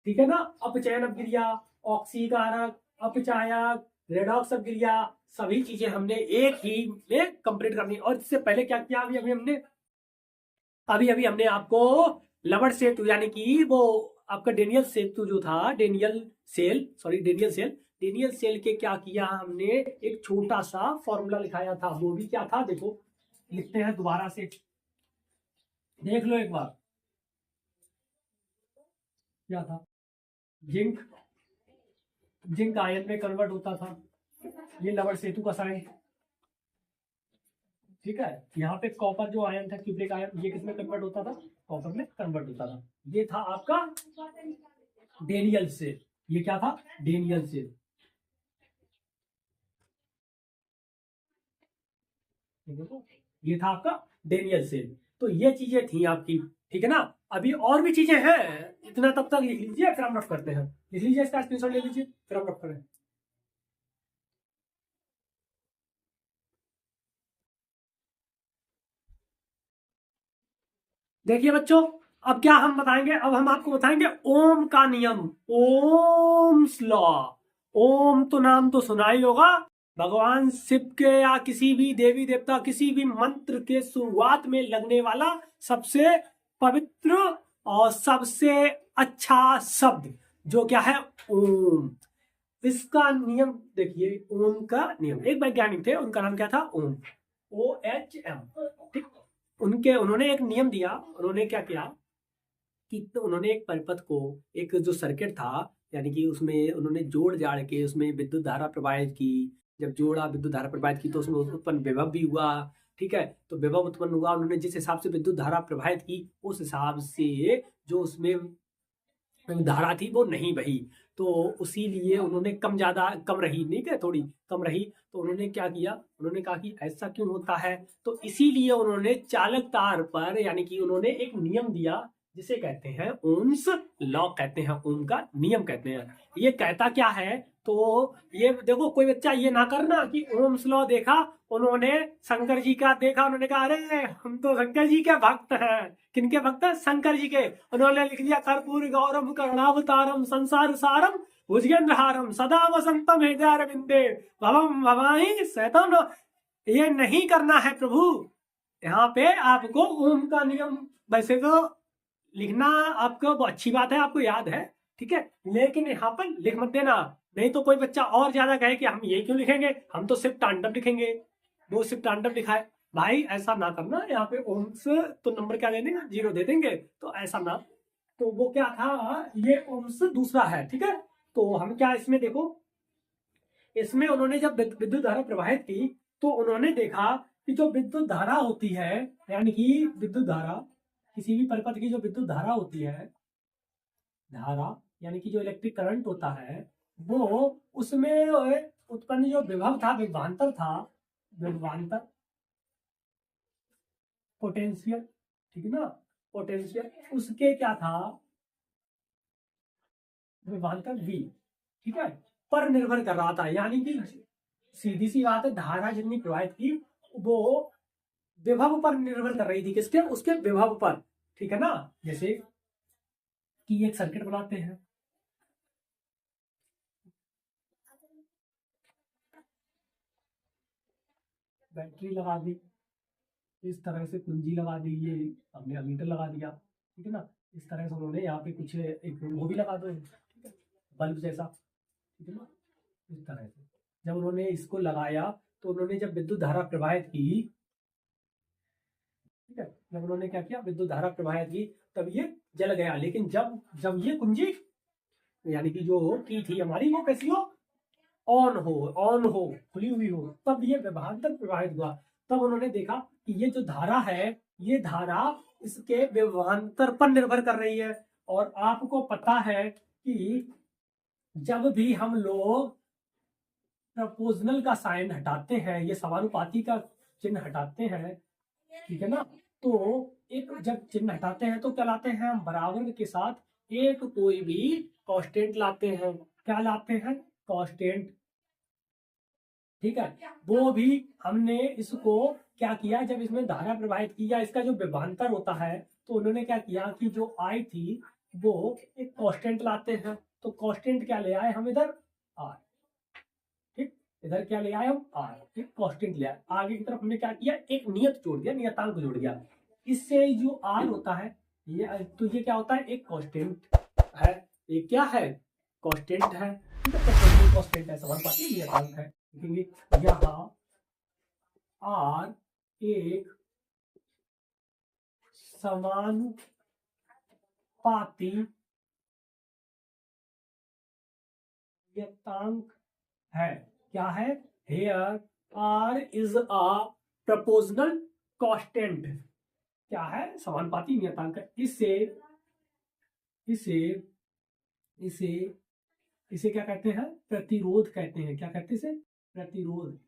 ठीक है ना, अपचयन क्रिया, ऑक्सीकारक, अपचायक, रेडॉक्स क्रिया, सभी चीजें हमने एक ही में कंप्लीट करनी। और इससे पहले क्या किया, अभी हमने आपको लवण सेतु यानी कि वो आपका डेनियल सेतु जो था, डेनियल सेल के क्या किया हमने, एक छोटा सा फॉर्मूला लिखाया था। वो भी क्या था, देखो लिखते हैं दोबारा से, देख लो एक बार। क्या था, जिंक आयन में कन्वर्ट होता था, ये लवण सेतु का साइन, ठीक है। यहाँ पे कॉपर जो आयन था, क्यूप्रिक आयन, ये किसमें कन्वर्ट होता था, कॉपर में कन्वर्ट होता था। ये था आपका डेनियल सेल, ये क्या था, डेनियल सेल। ये था आपका डेनियल सेल। तो ये चीजें थी आपकी, ठीक है ना। अभी और भी चीजें हैं, इतना तब तक लिख लीजिए, फिर हम रफ करते हैं। लिख लीजिए, इसका स्क्रीनशॉट ले लीजिए, फिर हम रफ करें। देखिए बच्चों, अब क्या हम बताएंगे, अब हम आपको बताएंगे ओम का नियम, ओम्स लॉ। ओम तो नाम तो सुना ही होगा, भगवान शिव के या किसी भी देवी देवता, किसी भी मंत्र के शुरुआत में लगने वाला सबसे पवित्र और सबसे अच्छा शब्द जो क्या है, ओम। इसका नियम देखिए, ओम का नियम, एक वैज्ञानिक थे, उनका नाम क्या था, ओम, OHM, ठीक। उन्होंने एक नियम दिया। उन्होंने क्या किया कि तो उन्होंने एक परिपथ को, एक जो सर्किट था, यानी कि उसमें उन्होंने जोड़ जाड़ के उसमें विद्युत धारा प्रवाहित की। जब जोड़ा विद्युत धारा प्रवाहित की तो उसमें उत्पन्न विभव भी हुआ, ठीक है। तो विभव उत्पन्न हुआ, उन्होंने जिस हिसाब से विद्युत धारा प्रवाहित की, उस हिसाब से जो उसमें धारा थी वो नहीं बही। तो उसी लिए उन्होंने कम रही, नहीं क्या, थोड़ी कम रही। तो उन्होंने क्या किया, उन्होंने कहा कि ऐसा क्यों होता है। तो इसीलिए उन्होंने चालक तार पर, यानी कि उन्होंने एक नियम दिया जिसे कहते हैं ओम्स लॉ कहते हैं, ओम का नियम कहते हैं। ये कहता क्या है, तो ये देखो, कोई बच्चा ये ना करना कि ओम्स लॉ देखा उन्होंने, शंकर जी का देखा, उन्होंने कहा अरे हम तो शंकर जी के भक्त हैं। किनके भक्त हैं, शंकर जी के। उन्होंने लिख दिया कर्पूर गौरम करुणावतारम संसार सारम भुजगेंद्रहारम सदा वसंतम हृदयारविंदे भवम भवानी सैतम। ये नहीं करना है प्रभु। यहाँ पे आपको ओम का नियम वैसे तो लिखना आपको अच्छी बात है, आपको याद है, ठीक है, लेकिन यहाँ पर लिख मत देना, नहीं तो कोई बच्चा और ज्यादा कहे कि हम ये क्यों लिखेंगे, हम तो सिर्फ तांडव लिखेंगे, वो सिर्फ तांडव लिखा है। भाई ऐसा ना करना, यहाँ पे ओम्स तो नंबर क्या दे देंगे, 0 दे देंगे, तो ऐसा ना। तो वो क्या था, ये ओम्स दूसरा है, ठीक है। तो हम क्या इसमें देखो, इसमें उन्होंने जब विद्युत धारा प्रवाहित की तो उन्होंने देखा कि जो विद्युत धारा होती है, यानी कि विद्युत धारा, किसी भी परिपथ की जो विद्युत धारा होती है, धारा यानी कि जो इलेक्ट्रिक करंट होता है, वो उसमें उत्पन्न जो विभव था, विभवांतर पोटेंशियल, ठीक है ना, पोटेंशियल, उसके क्या था, विभवांतर V, ठीक है, पर निर्भर कर रहा था। यानी कि सीधी सी बात है, धारा जितनी प्रवाहित की वो विभव पर निर्भर कर रही थी, किसके, उसके विभव पर, ठीक है ना। जैसे कि एक सर्किट बनाते हैं, बैटरी लगा दी, इस तरह से कुंजी लगा दी, ये हमने अमीटर लगा दिया, ठीक है ना। इस तरह से उन्होंने यहाँ पे कुछ एक वो भी लगा दो, ठीक है, बल्ब जैसा, ठीक है ना, इस तरह से जब उन्होंने इसको लगाया तो उन्होंने जब विद्युत धारा प्रवाहित की, ठीक है, जब उन्होंने क्या किया, विद्युत धारा प्रवाहित की, तब ये जल गया। लेकिन जब जब ये कुंजी यानी कि जो की थी हमारी वो कैसी हो, ऑन हो, खुली हुई हो, तब ये विभवांतर प्रवाहित हुआ। तब उन्होंने देखा कि ये जो धारा है, ये धारा इसके विभवांतर पर निर्भर कर रही है। और आपको पता है कि जब भी हम लोग प्रपोजनल का साइन हटाते हैं, ये समानुपाती का चिन्ह हटाते हैं, ठीक है ना, तो एक जब चिन्ह हटाते हैं तो क्या लाते हैं हम, बराबर के साथ एक कोई भी कांस्टेंट लाते हैं। क्या लाते हैं, कांस्टेंट, ठीक है। वो भी हमने इसको क्या किया, जब इसमें धारा प्रवाहित किया, इसका जो विभवांतर होता है, तो उन्होंने क्या किया कि जो आई थी वो एक कांस्टेंट लाते हैं। तो कांस्टेंट क्या ले आए हम इधर, आर, ठीक, इधर क्या ले आए हम, आर, एक कांस्टेंट ले आए। आगे की तरफ हमने क्या किया, एक नियत जोड़ दिया, नियतांक जोड़ दिया। इससे जो आर होता है ये, तो ये क्या होता है, एक कांस्टेंट है। ये क्या है, कांस्टेंट है, ठीक है, कांस्टेंट है, समानुपाती नियतांक है। देखेंगे यहाँ आर एक समानुपाती नियतांक है। क्या है, here R is a proportional constant. क्या है, समानुपाती नियतांक है। इसे इसे इसे इसे क्या कहते हैं, प्रतिरोध कहते हैं। क्या कहते हैं इसे, प्रतिरोध,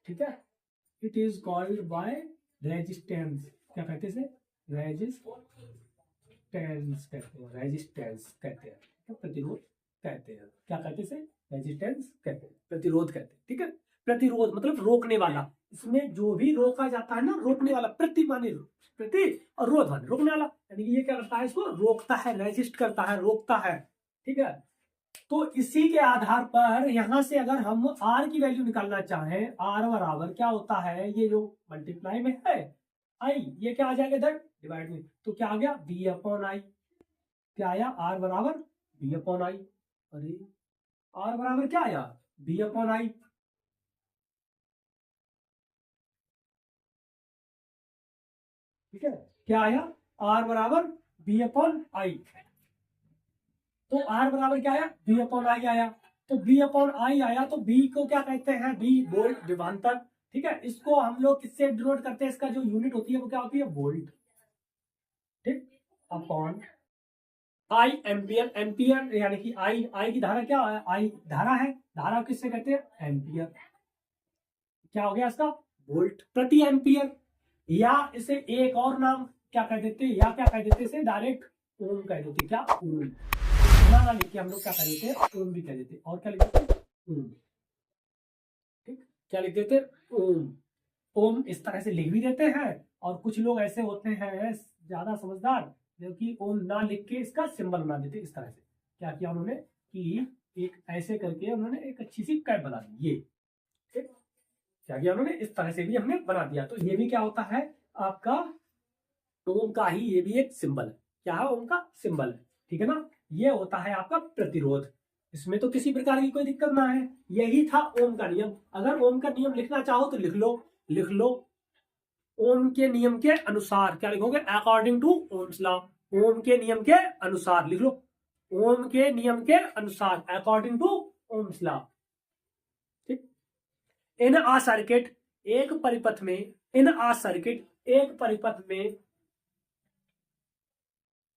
ठीक है। It is called by resistance. क्या कहते हैं इसे, रेजिस्टेंस कहते हैं, रेजिस्टेंस कहते हैं, प्रतिरोध कहते हैं। क्या कहते हैं इसे, रेजिस्टेंस कहते हैं, प्रतिरोध कहते हैं, ठीक है। प्रतिरोध मतलब रोकने वाला। इसमें जो भी रोका जाता है ना, रोकने वाला, प्रति माने प्रति और रोध माने रोकने वाला, यानी कि ये क्या करता है, इसको रोकता है, रेजिस्ट करता है, रोकता है, ठीक है। तो इसी के आधार पर यहां से अगर हम आर की वैल्यू निकालना चाहें, आर बराबर क्या होता है, ये जो मल्टीप्लाई में है आई, ये क्या आ जाएगा इधर डिवाइड में, तो क्या आ गया, बी अपॉन आई। क्या आया, आर बराबर बी अपॉन आई। अरे आर बराबर क्या आया, बी अपॉन आई, ठीक है। क्या आया, आर बराबर बी अपॉन आई। तो आर बराबर क्या आया, बी अपॉन आई आया। तो बी अपॉन आई आया, तो बी को क्या कहते हैं, बी वोल्ट विभवांतर, ठीक है। इसको हम लोग किससे डिनोट करते हैं, इसका जो यूनिट होती है वो क्या होती है, वोल्ट, ठीक, अपॉन आई एम्पियर। एम्पियर यानी कि आई, आई की धारा क्या है, आई धारा है, धारा किससे कहते हैं, एम्पियर। क्या हो गया इसका, वोल्ट प्रति एम्पियर। या इसे एक और नाम क्या कह देते, या क्या कह देते इसे डायरेक्ट ओम कह देते। क्या, ओम, ना लिख के हम लोग क्या कह देते हैं, ओम भी कह देते। और क्या लिख देते, ओम, ठीक, क्या लिख देते, ओम। ओम इस तरह से लिख भी देते हैं। और कुछ लोग ऐसे होते हैं ज्यादा समझदार, जो कि ओम ना लिख के इसका सिंबल बना देते। इस तरह से क्या किया उन्होंने कि एक ऐसे करके उन्होंने एक अच्छी सी कैप बना दी, ये, ठीक, क्या किया उन्होंने, इस तरह से भी हमने बना दिया। तो ये भी क्या होता है आपका, ओम का ही ये भी एक सिंबल है। क्या है, ओम का सिंबल है, ठीक है ना। ये होता है आपका प्रतिरोध। इसमें तो किसी प्रकार की कोई दिक्कत ना है, यही था ओम का नियम। अगर ओम का नियम लिखना चाहो तो लिख लो, लिख लो। ओम के नियम के अनुसार क्या लिखोगे, अकॉर्डिंग टू ओम्स लॉ। ओम के नियम के अनुसार लिख लो, ओम के नियम के अनुसार, अकॉर्डिंग टू ओम्स लॉ, ठीक। इन आ सर्किट, एक परिपथ में, इन आ सर्किट, एक परिपथ में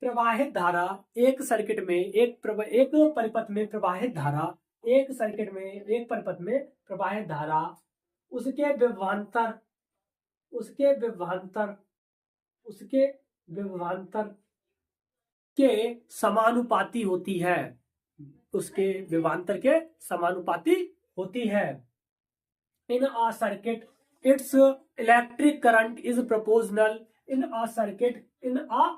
प्रवाहित धारा, एक सर्किट में एक परिपथ में प्रवाहित धारा, एक सर्किट में एक परिपथ में प्रवाहित धारा, उसके विभवांतर, उसके विभवांतर, उसके विभवांतर के समानुपाती होती है, उसके विभवांतर के समानुपाती होती है। In a circuit it's electric current is proportional, in a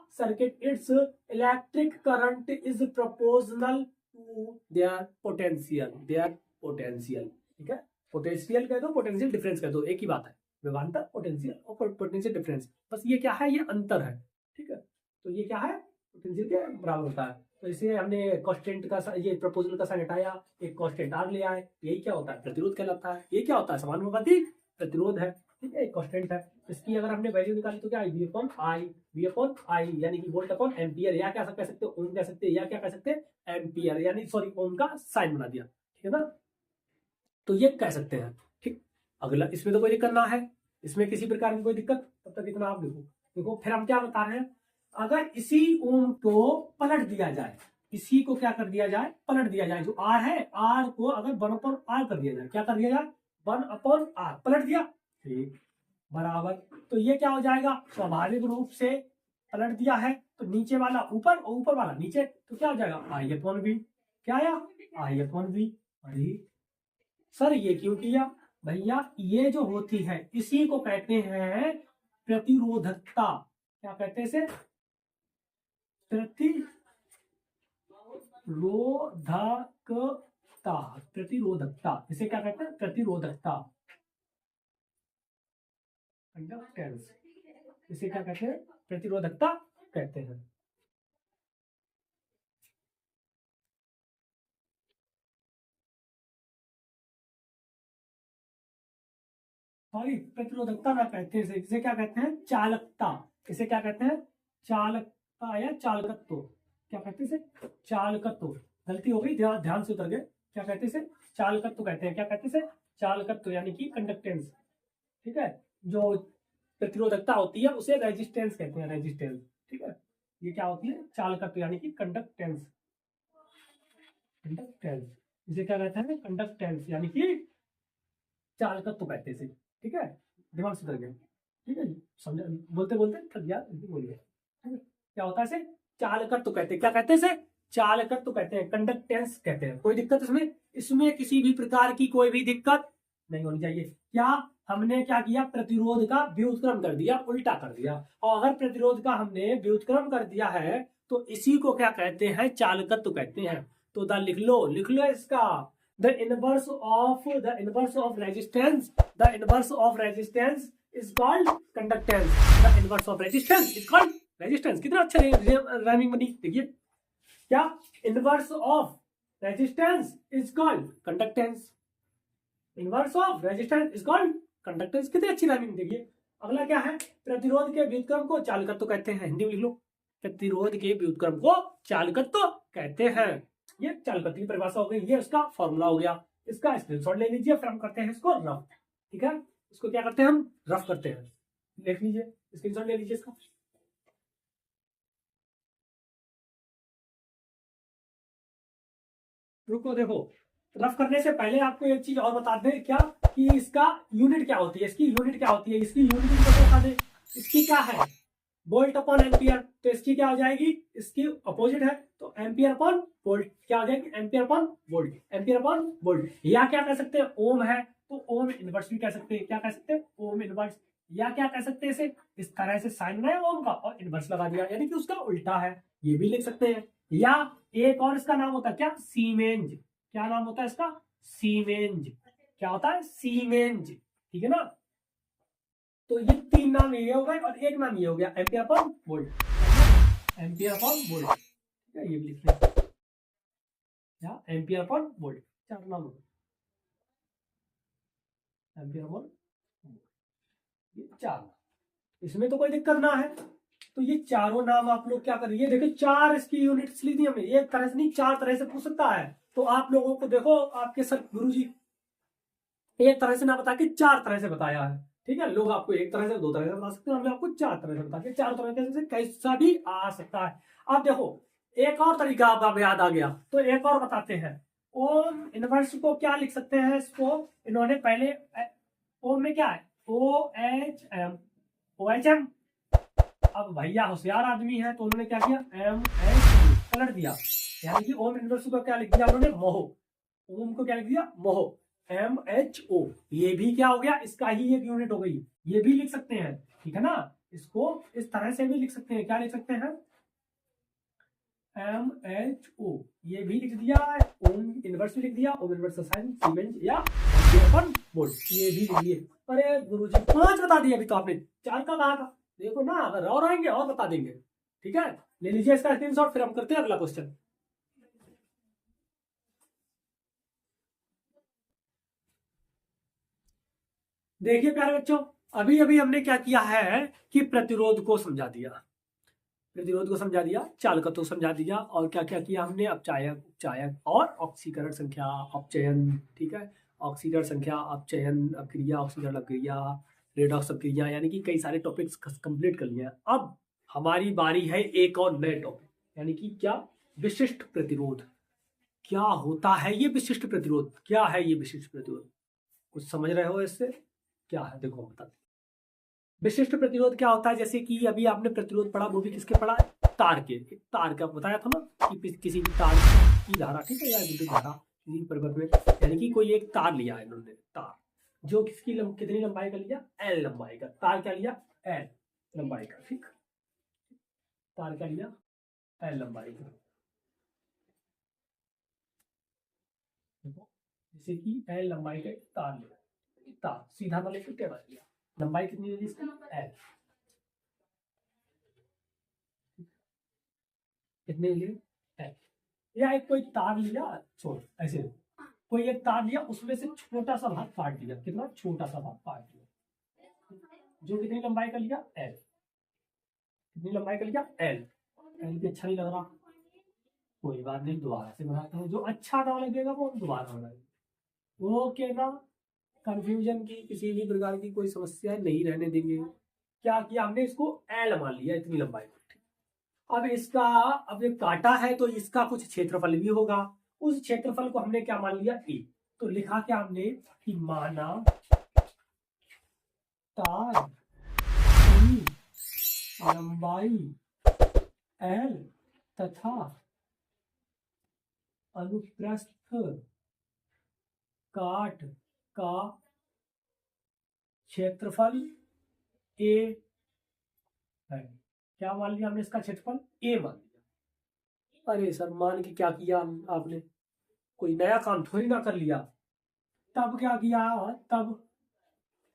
circuit, its electric current is proportional to their potential, ठीक है। पोटेंशियल कह दो, पोटेंशियल डिफरेंस कह दो, एक ही बात है, विभवांतर पोटेंशियल और पोटेंशियल डिफरेंस, बस ये क्या है, ये अंतर है, ठीक है। तो ये क्या है, पोटेंशियल के बराबर होता है। तो इसे हमने कांस्टेंट का ये प्रपोजल का साइन हटाया, एक कांस्टेंट आर ले आए, यही क्या होता है, प्रतिरोध कहलाता है। ये क्या होता है, समानुपाती प्रतिरोध है, ठीक है, एक कांस्टेंट है। इसकी अगर हमने वैल्यू निकाली तो क्या आई, वी अपॉन आई यानी कि वोल्ट अपॉन एम्पियर, या क्या कह सकते हैं, ओम कह सकते हैं, या क्या कह सकते हैं, एम्पियर, यानी सॉरी ओम का साइन बना दिया, ठीक है ना। तो ये कह सकते हैं, ठीक। अगला, इसमें तो कोई दिक्कत ना है, इसमें किसी प्रकार की कोई दिक्कत, तब तक इतना आप देखो। देखो फिर हम क्या बता रहे हैं, अगर इसी ओम को पलट दिया जाए, इसी को क्या कर दिया जाए, पलट दिया जाए, जो आर है, आर को अगर 1 अपॉन आर कर दिया जाए, क्या कर दिया जाए, 1 अपॉन आर पलट दिया, ठीक, बराबर। तो ये क्या हो जाएगा, स्वाभाविक रूप से पलट दिया है तो नीचे वाला ऊपर और ऊपर वाला नीचे, तो क्या हो जाएगा, आई अपॉन वी, क्या आया, आई अपॉन वी। अरे सर ये क्यों किया भैया, ये जो होती है इसी को कहते हैं प्रतिरोधकता, क्या कहते हैं इसे, प्रतिरोधकता, प्रतिरोधकता, इसे क्या कहते हैं, प्रतिरोधकता, कंडक्टेंस, इसे क्या कहते हैं, प्रतिरोधकता कहते हैं। सॉरी, प्रतिरोधकता ना कहते हैं इसे क्या कहते हैं, चालकता, इसे क्या कहते हैं, चालकता या चालकत्व, क्या कहते हैं इसे, चालकत्व, गलती हो गई, ध्यान से उतर गए, क्या कहते हैं इसे, चालकत्व कहते हैं, क्या कहते हैं इसे, चालकत्व यानी कि कंडक्टेंस, ठीक है। जो प्रतिरोधकता होती है उसे रेजिस्टेंस कहते हैं, रेजिस्टेंस, ठीक है। ये क्या होती है, चालकत्व यानी कि कंडक्टेंस, कंडक्टेंस, इसे क्या कहते हैं, कंडक्टेंस यानी कि चालकत्व कहते हैं, ठीक है, दिमाग से उतर गया, ठीक है, समझ, बोलते बोलते थक गया, बोलिए, ठीक है। क्या होता है इसे, चालकत्व कहते हैं, क्या कहते हैं इसे, चालकत्व कहते हैं, कंडक्टेंस कहते हैं। कोई दिक्कत इसमें, इसमें किसी भी प्रकार की कोई भी दिक्कत नहीं होनी चाहिए। क्या हमने क्या किया, प्रतिरोध का व्युत्क्रम कर दिया, उल्टा कर दिया, और अगर प्रतिरोध का हमने व्युत्क्रम कर दिया है तो इसी को क्या कहते हैं, चालकत्व कहते हैं। तो लिख लो इसका, the inverse of resistance is called conductance, the inverse of resistance is called resistance। कितना अच्छा राइमिंग बनी, देखिए क्या, inverse of resistance is called conductance, inverse of resistance is called conductance, कितनी अच्छी राइमिंग, देखिए। अगला क्या है, प्रतिरोध के व्युत्क्रम को चालकत्व कहते हैं, हिंदी में लिख लो, प्रतिरोध के व्युत्क्रम को चालकत्व कहते हैं। ये चालकत्व की परिभाषा हो गई, ये उसका फॉर्मूला हो गया, इसका स्क्रीनशॉट ले लीजिए, फिर हम करते हैं इसको रफ, ठीक है। इसको क्या करते हैं, हम रफ करते हैं, देख लीजिए, स्क्रीनशॉट ले लीजिए इसका। रुको, देखो, रफ करने से पहले आपको एक चीज और बता दें, क्या कि इसका यूनिट क्या होती है, इसकी यूनिट क्या होती है, इसकी यूनिट बता दें, इसकी क्या है, वोल्ट अपॉन एम्पियर, तो इसकी क्या हो जाएगी, इसकी अपोजिट है, तो एम्पियर अपॉन वोल्ट, क्या हो जाएगी, ampere upon volt, ampere upon volt. या क्या कह सकते हैं, ओम है तो ओम इनवर्स भी कह सकते हैं, क्या कह सकते हैं, ओम इनवर्स, या क्या कह सकते हैं इसे, इस तरह से साइन बनाया ओम का और इनवर्स लगा दिया, यानी कि उसका उल्टा है, ये भी लिख सकते हैं। या एक और इसका नाम होता है क्या, सीमेंज, क्या नाम होता है इसका, सीमेंज, क्या होता है, सीमेंज, ठीक है ना। तो ये 3 नाम ये हो गए और एक नाम ये हो गया, ampere upon volt, ampere upon volt, ठीक है, ये भी लिख लें, या एम्पियर अपॉन वोल्ट, 4 नाम हो गए, एम्पियर अपॉन वोल्ट, ये 4 नाम, इसमें तो कोई दिक्कत ना है। तो ये चारों नाम आप लोग क्या करिए, देखो 4 इसकी यूनिट्स ली थी हमने, एक तरह से नहीं 4 तरह से पूछ सकता है। तो आप लोगों को देखो, आपके सर गुरुजी एक तरह से ना बता के 4 तरह से बताया है, ठीक है। लोग आपको एक तरह से 2 तरह से बता सकते हैं, हमने आपको 4 तरह से बता के 4 तरह से कैसा भी आ सकता है। अब देखो एक और तरीका आपको याद आ गया, तो एक और बताते हैं। ओम इनवर्स को क्या लिख सकते हैं, इसको इन्होंने पहले, ओम में क्या है, OHM, OHM। अब भैया होशियार आदमी है तो उन्होंने क्या किया, MH पलट दिया, यानी कि ओम इनवर्स को क्या लिख दिया उन्होंने, मोहो, ओम को क्या लिख दिया, मोहो, MHO। ये भी क्या हो गया, इसका ही एक यूनिट हो गई, ये भी लिख सकते हैं, ठीक है ना। इसको इस तरह से भी लिख सकते हैं, क्या लिख सकते हैं, MHO, ये भी लिख दिया, ओम इनवर्स भी लिख दिया, ओम इनवर्स का साइन सीमेंस या वोल्ट, ये भी लिख दिए। अरे गुरुजी 5 बता दिए अभी तो आपने, 4 का कहा था, देखो ना, अगर और आएंगे और बता देंगे, ठीक है, ले लीजिए इसका स्क्रीनशॉट, फिर हम करते हैं अगला क्वेश्चन। देखिए प्यारे बच्चों, अभी अभी हमने क्या किया है कि प्रतिरोध को समझा दिया, प्रतिरोध को समझा दिया, चालकत्व को समझा दिया, और क्या क्या किया हमने, अपचायक, उपचायक और ऑक्सीकरण संख्या, अपचयन, ठीक है, ऑक्सीकरण संख्या, अपचयन अपक्रिया, ऑक्सीकरण अपक्रिया, रेडॉक्स अपक्रिया, यानी कि कई सारे टॉपिक्स कंप्लीट कर लिया। अब हमारी बारी है एक और नए टॉपिक, यानी कि क्या, विशिष्ट प्रतिरोध। क्या होता है ये विशिष्ट प्रतिरोध, क्या है ये विशिष्ट प्रतिरोध, कुछ समझ रहे हो इससे, क्या है, देखो हम बताते। विशिष्ट प्रतिरोध क्या होता है, जैसे कि अभी आपने प्रतिरोध पढ़ा, वो भी किसके पढ़ा है, तार के, एक तार का बताया था ना कि किसी भी तार की धारा, ठीक है, या विद्युत धारा किसी परिपथ में, यानी कि कोई एक तार लिया है इन्होंने, तार जो किसकी कितनी लंबाई का लिया, एल लंबाई का, तार क्या लिया, एल लंबाई का, ठीक, तार क्या लिया, एल लंबाई का, देखो जैसे कि एल लंबाई का तार लिया, तार सीधा ना लेकर टेढ़ा लिया, लंबाई कितनी है इसकी, एल, कितने लिए, एल, या एक कोई तार लिया, छोड़ ऐसे, कोई एक तार लिया, उसमें से छोटा सा भाग काट दिया, कितना छोटा सा भाग काट दिया, जो कितनी लंबाई का लिया, एल, कितनी लंबाई का लिया, एल, एल भी अच्छा नहीं लग रहा, कोई बात नहीं, दोबारा से बनाते हैं, जो अच्छा ना लगेगा वो दोबारा बनाएंगे, ओके ना, कंफ्यूजन की किसी भी प्रकार की कोई समस्या नहीं रहने देंगे। क्या किया हमने, इसको एल मान लिया, इतनी लंबाई, अब इसका, अब ये काटा है तो इसका कुछ क्षेत्रफल भी होगा, उस क्षेत्रफल को हमने क्या मान लिया, ए, तो लिखा क्या हमने कि माना तार की लंबाई एल तथा अनुप्रस्थ काट का क्षेत्रफल ए है। क्या मान लिया हमने, इसका क्षेत्रफल ए मान लिया। अरे सर, मान के क्या किया आपने, कोई नया काम थोड़ी ना कर लिया, तब क्या किया, तब,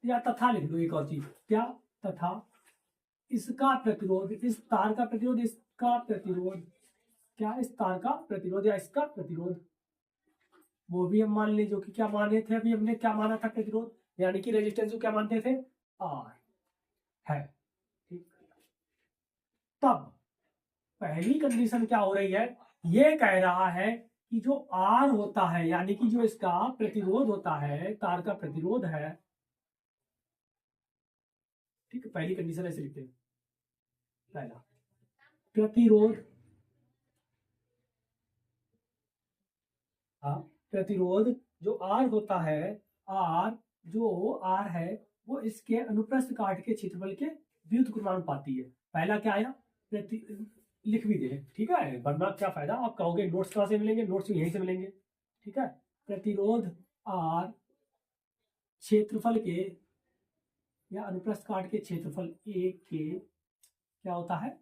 या तथा लिख दो, एक और चीज, क्या, तथा इसका प्रतिरोध, इस तार का प्रतिरोध, इसका प्रतिरोध, क्या, इस तार का प्रतिरोध या इसका प्रतिरोध, वो भी हम मान ले, जो कि क्या माने थे, अभी हमने क्या माना था, प्रतिरोध, यानी कि रेजिस्टेंस को क्या मानते थे, आर है, ठीक। तब पहली कंडीशन क्या हो रही है, ये कह रहा है कि जो आर होता है, यानी कि जो इसका प्रतिरोध होता है, तार का प्रतिरोध है, ठीक है, पहली कंडीशन ऐसे लिखते हैं, पहला प्रतिरोध, हाँ, प्रतिरोध जो आर होता है, आर जो आर है वो इसके अनुप्रस्थ काट के क्षेत्रफल के व्युत्क्रमानुपाती है। पहला क्या आया, लिख भी दे, ठीक है, वरना क्या फायदा, आप कहोगे नोट्स कहाँ से मिलेंगे, नोट्स यहीं से मिलेंगे, ठीक है, प्रतिरोध आर क्षेत्रफल के या अनुप्रस्थ काट के क्षेत्रफल ए के क्या होता है,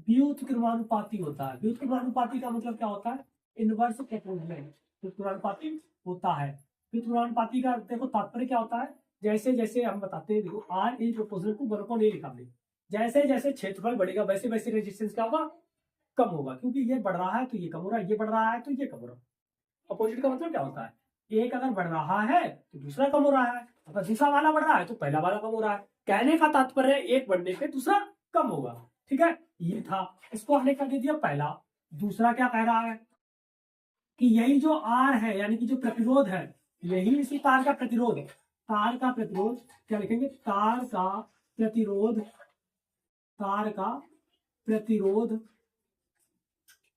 व्युत्क्रमानुपाती होता है। व्युत्क्रमानुपाती का मतलब क्या होता है, इनवर्स प्रोपोर्शनल व्युत्क्रमानुपाती होता है। व्युत्क्रमानुपाती का देखो तात्पर्य क्या होता है, जैसे जैसे हम बताते हैं, देखो are is proportional to 1/a लिखा हमने, जैसे जैसे क्षेत्रफल बढ़ेगा वैसे वैसे रेजिस्टेंस क्या होगा, कम होगा, क्योंकि ये बढ़ रहा है तो ये कम हो रहा है, ये बढ़ रहा है तो ये कम हो रहा है। अपोजिट का मतलब क्या होता है, एक अगर बढ़ रहा है तो दूसरा कम हो रहा है, अगर दूसरा वाला बढ़ रहा है तो पहला वाला कम हो रहा है। कहने का तात्पर्य एक बढ़ने पे दूसरा कम होगा, ठीक है, ये था, इसको हमने कर दे दिया पहला। दूसरा क्या कह रहा है कि यही जो आर है, यानी कि जो प्रतिरोध है, यही इसी तार का प्रतिरोध है, तार का प्रतिरोध क्या लिखेंगे, तार का प्रतिरोध, तार का प्रतिरोध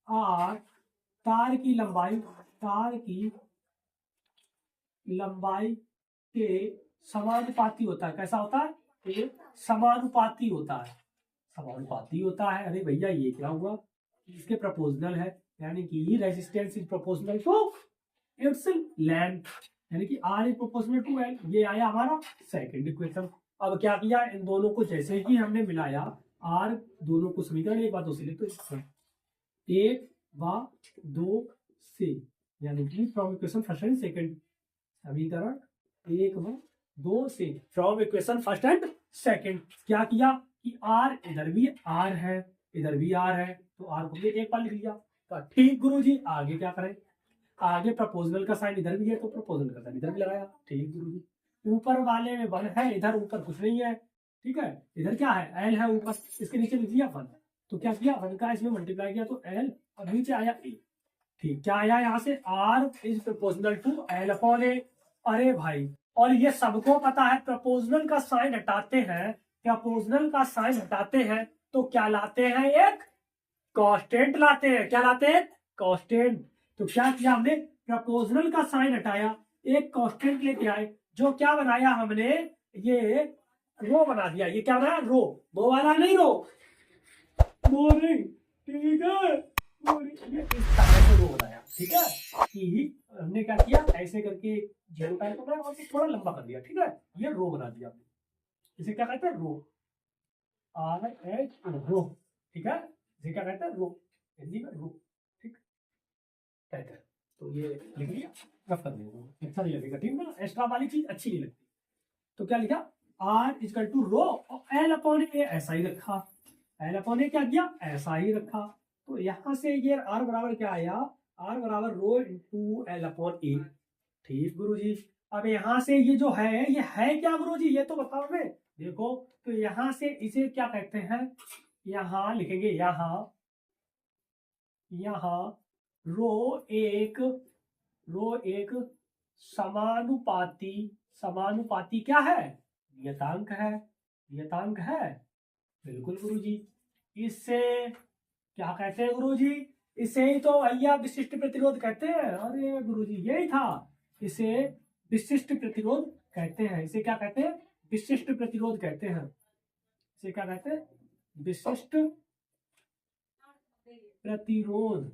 आर, तार की लंबाई, तार की लंबाई के समानुपाती होता है। कैसा होता है, ये समानुपाती होता है, समानुपाती होता है। अरे भैया ये क्या हुआ, इसके प्रोपोर्शनल है, यानी कि resistance is proportional to its length, यानी कि R is proportional to L. ये आया हमारा सेकंड इक्वेशन। अब क्या किया, इन दोनों को जैसे ही हमने मिलाया, आर दोनों को समीकरण एक बार दो से लिखो, एक व दो से, यानी कि from equation first and second, समीकरण एक व दो से, from equation first and second क्या किया, कि आर इधर भी आर है, इधर भी आर है, तो आर को भी एक बार लिख लिया। तो ठीक गुरुजी, आगे क्या करें? आगे प्रपोजनल का साइन इधर भी है तो प्रपोजनल का साइन इधर भी लगाया। ठीक गुरुजी, ऊपर वाले में 1 है, इधर ऊपर कुछ नहीं है, ठीक है। इधर क्या है? एल है ऊपर, इसके नीचे लिख दिया 1। तो क्या किया? 1 का इसमें मल्टीप्लाई किया तो एल, और नीचे आया ए। ठीक, क्या आया यहाँ से? R is proportional to L upon A. अरे भाई, और ये सबको पता है प्रपोजनल का साइन हटाते हैं, प्रपोजनल का साइन हटाते हैं तो क्या लाते हैं? एक कांस्टेंट लाते हैं। क्या लाते हैं? कांस्टेंट। तो क्या किया हमने? प्रपोजनल का साइन हटाया, एक कांस्टेंट लेके आए, जो क्या बनाया हमने? ये रो बना दिया। ये क्या बनाया? रो। वो वाला नहीं, रो बोरिंग, ठीक है। ये इस तरह से रो बनाया, ठीक है। कि हमने क्या किया? ऐसे करके जेरो टाइप को बनाया और थोड़ा लंबा कर दिया, ठीक है। ये रो बना दिया हमने। इसे क्या कहते हैं? रो। आर एच रो, ठीक है। इसे क्या कहते हैं? रो, हिंदी में रो, ठीक कहते हैं। तो ये लिख लिया, रफ कर देंगे, अच्छा नहीं लगेगा, ठीक ना। एक्स्ट्रा वाली चीज अच्छी नहीं लगती। तो क्या लिखा? आर इजकल टू रो, और एल अपॉन ए ऐसा ही रखा। एल अपॉन ए क्या किया? ऐसा ही रखा। तो यहां से ये आर बराबर क्या आया? आर बराबर रो इंटू एल अपॉन ए। ठीक गुरुजी। अब यहाँ से ये जो है, ये है क्या गुरुजी? ये तो बताओ हमें। देखो, तो यहां से इसे क्या कहते हैं? यहां लिखेंगे, यहां रो एक समानुपाती, समानुपाती क्या है? नियतांक है, नियतांक है। बिल्कुल गुरुजी। इससे क्या कहते हैं गुरुजी? इसे ही तो भैया विशिष्ट प्रतिरोध कहते हैं। अरे गुरुजी, यही था। इसे विशिष्ट प्रतिरोध कहते हैं। इसे क्या कहते हैं? विशिष्ट प्रतिरोध कहते हैं। इसे क्या कहते हैं? विशिष्ट प्रतिरोध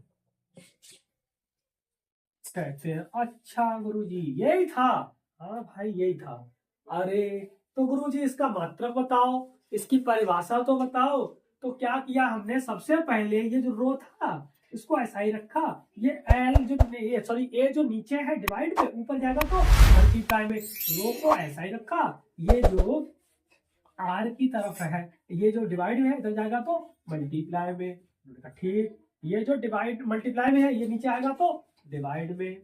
कहते हैं। अच्छा गुरुजी, यही था। हाँ भाई, यही था। अरे तो गुरुजी, इसका मात्रक बताओ, इसकी परिभाषा तो बताओ। तो क्या किया हमने? सबसे पहले ये जो रो था इसको ऐसा ही रखा। ये एल जो ए जो नीचे है डिवाइड में, ऊपर जाएगा तो मल्टीप्लाई में। रो को ऐसा ही रखा। ये जो आर की तरफ है, ये जो डिवाइड में है, इधर जाएगा तो मल्टीप्लाई में। ठीक, ये जो डिवाइड मल्टीप्लाई में है, ये नीचे आएगा तो डिवाइड में।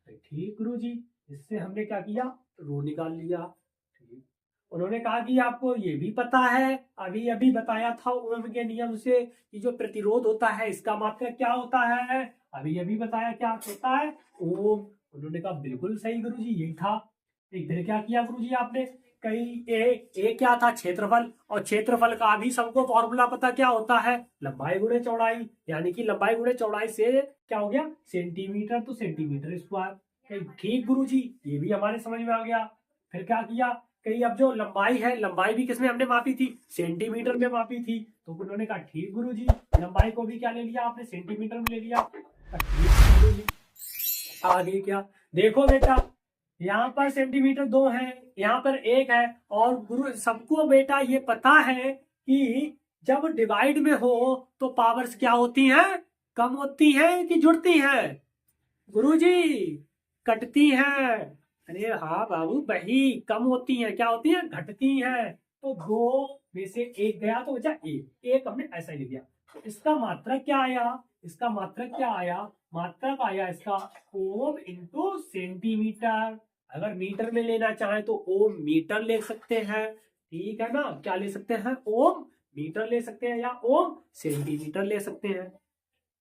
ठीक गुरुजी, इससे हमने क्या किया? रो निकाल लिया। ठीक, उन्होंने कहा कि आपको ये भी पता है, अभी अभी बताया था ओम के नियम से, कि जो प्रतिरोध होता है इसका मात्रक क्या होता है? अभी अभी बताया क्या होता है? ओम। उन्होंने कहा बिल्कुल सही गुरुजी, यही था। एक फिर क्या किया गुरुजी आपने? कहीं ए क्या था? क्षेत्रफल। और क्षेत्रफल का भी सबको फॉर्मूला पता क्या होता है? लंबाई गुणे चौड़ाई। यानी कि लंबाई गुणे चौड़ाई से क्या हो गया? सेंटीमीटर तो सेंटीमीटर स्क्वायर। ठीक गुरुजी, ये भी हमारे समझ में आ गया। फिर क्या किया? कहीं अब जो लंबाई है, लंबाई भी किसमें हमने मापी थी? सेंटीमीटर में मापी थी। तो उन्होंने कहा ठीक गुरुजी, लंबाई को भी क्या ले लिया आपने? सेंटीमीटर में ले लिया। ठीक गुरुजी। आगे क्या? देखो बेटा, यहाँ पर सेंटीमीटर 2 है, यहाँ पर 1 है। और गुरु सबको बेटा ये पता है कि जब डिवाइड में हो तो पावर्स क्या होती हैं? कम होती हैं कि जुड़ती हैं? गुरुजी, कटती हैं। अरे हाँ बाबू, वही कम होती हैं। क्या होती हैं? घटती हैं। तो 2 में से 1 गया तो बचा 1 हमने ऐसा ही लिख दिया। तो इसका मात्रक क्या आया? इसका मात्रक क्या आया? मात्रक आया इसका ओम इंटू सेंटीमीटर। अगर मीटर में लेना चाहे तो ओम मीटर ले सकते हैं, ठीक है ना। क्या ले सकते हैं? ओम मीटर ले सकते हैं, या ओम सेंटीमीटर ले सकते हैं।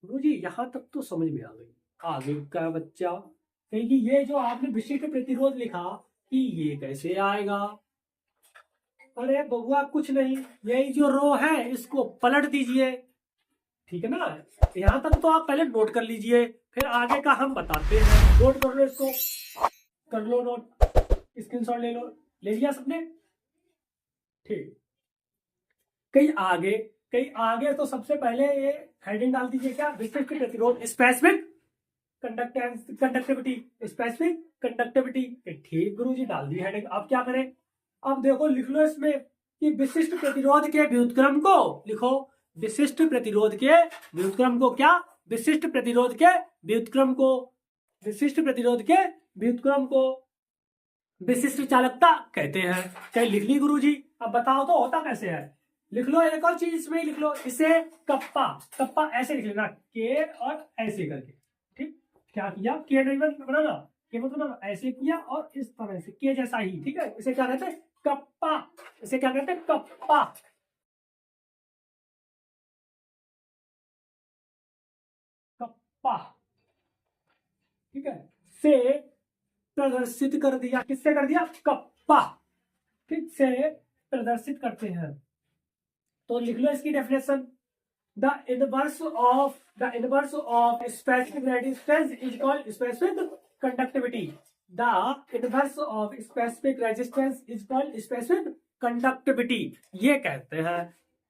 गुरुजी, यहां तक तो समझ में आ गई। आगे का बच्चा कहेगी ये जो आपने विशिष्ट प्रतिरोध लिखा, कि ये कैसे आएगा? अरे बबुआ कुछ नहीं, यही जो रो है इसको पलट दीजिए, ठीक है ना। यहां तक तो आप पहले नोट कर लीजिए, फिर आगे का हम बताते हैं। नोट कर लो, इसको कर लो नोट, स्क्रीनशॉट ले लो। ले लिया सबने? ठीक, कहीं आगे तो सबसे पहले ये हेडिंग डाल दीजिए, क्या? विशिष्ट प्रतिरोध, स्पेसिफिक कंडक्टिविटी, स्पेसिफिक कंडक्टिविटी। ठीक गुरुजी, डाल दी हेडिंग। अब क्या करें? अब देखो, लिख लो इसमें कि विशिष्ट प्रतिरोध के व्युत्क्रम को लिखो। विशिष्ट प्रतिरोध के व्युत्क्रम को क्या? विशिष्ट प्रतिरोध के व्युत्क्रम को, विशिष्ट प्रतिरोध के व्युत्क्रम को विशिष्ट चालकता कहते हैं। क्या लिख ली गुरुजी? अब बताओ तो होता कैसे है? लिख लो एक और चीज इसमें लिख लो, इसे कप्पा, कप्पा ऐसे लिख लेना, के और ऐसे करके। ठीक, क्या किया, के नहीं बनाना, के मतलब ऐसे किया और इस तरह से के जैसा ही। ठीक है, इसे क्या कहते हैं, कप्पा। इसे क्या कहते हैं, कप्पा। कप्पा, ठीक है, से प्रदर्शित कर दिया, किससे कर दिया, कप्पा। ठीक, से प्रदर्शित करते हैं। तो लिख लो इसकी definition, the inverse of specific resistance is called specific conductivity. The inverse of specific resistance is called specific conductivity, ये कहते हैं।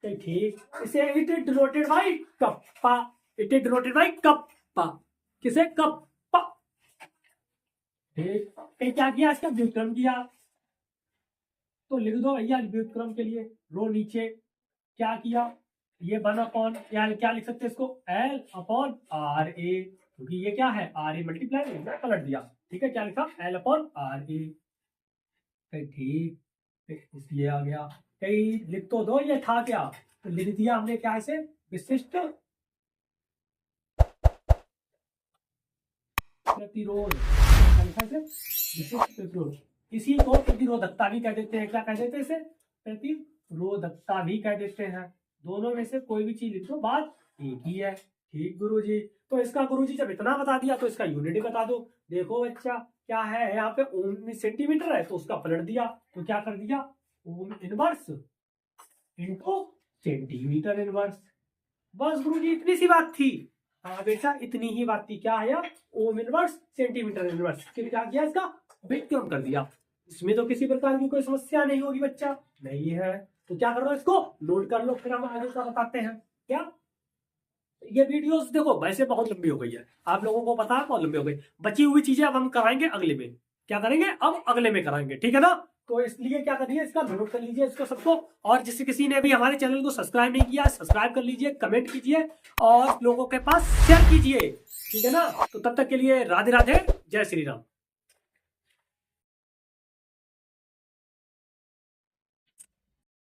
तो ठीक, इसे it is denoted by kappa, it is denoted by kappa, किसे, कप्पा। ठीक, क्या किया, इसका व्युत्क्रम किया, तो लिख दो भैया व्युत्क्रम के लिए रो नीचे क्या किया, ये 1/, यानी क्या लिख सकते हैं इसको, L/RA, क्योंकि ये क्या है, RA मल्टीप्लाई पलट दिया। ठीक है, क्या लिखा, L/RA। ठीक, ये आ गया, कहीं लिख तो दो, ये था क्या, तो लिख दिया हमने क्या, इसे विशिष्ट प्रतिरोध, विशिष्ट प्रतिरोध, इसी को प्रतिरोधकता भी कह देते हैं। क्या कह देते हैं इसे, प्रतिरोधकता भी कह देते हैं। दोनों में से कोई भी चीज लिख दो, बात एक ही है। ठीक गुरुजी, तो इसका गुरुजी जब इतना बता दिया तो इसका यूनिट बता दो। देखो बच्चा, क्या है यहाँ पे, ओम में सेंटीमीटर है तो उसका पलट दिया, तो क्या कर दिया, ohm inverse into centimetre inverse. बस गुरुजी इतनी सी बात थी। हाँ बेटा, इतनी ही बात थी। क्या है, ओम इनवर्स सेंटीमीटर इनवर्स, फिर क्या किया, इसका व्युत्क्रम कर दिया। इसमें तो किसी प्रकार की कोई समस्या नहीं होगी बच्चा, नहीं है। तो क्या करो, इसको नोट कर लो, फिर हम आगे का बताते हैं। क्या ये वीडियोस देखो वैसे बहुत लंबी हो गई है, आप लोगों को पता है बहुत लंबी हो गई। बची हुई चीजें अब हम कराएंगे अगले में, क्या करेंगे, अब अगले में कराएंगे, ठीक है ना। तो इसलिए क्या करिए, इसका नोट कर लीजिए इसको सबको, और जिस किसी ने भी हमारे चैनल को सब्सक्राइब नहीं किया, सब्सक्राइब कर लीजिए, कमेंट कीजिए और लोगों के पास शेयर कीजिए, ठीक है ना। तो तब तक के लिए राधे राधे, जय श्री राम।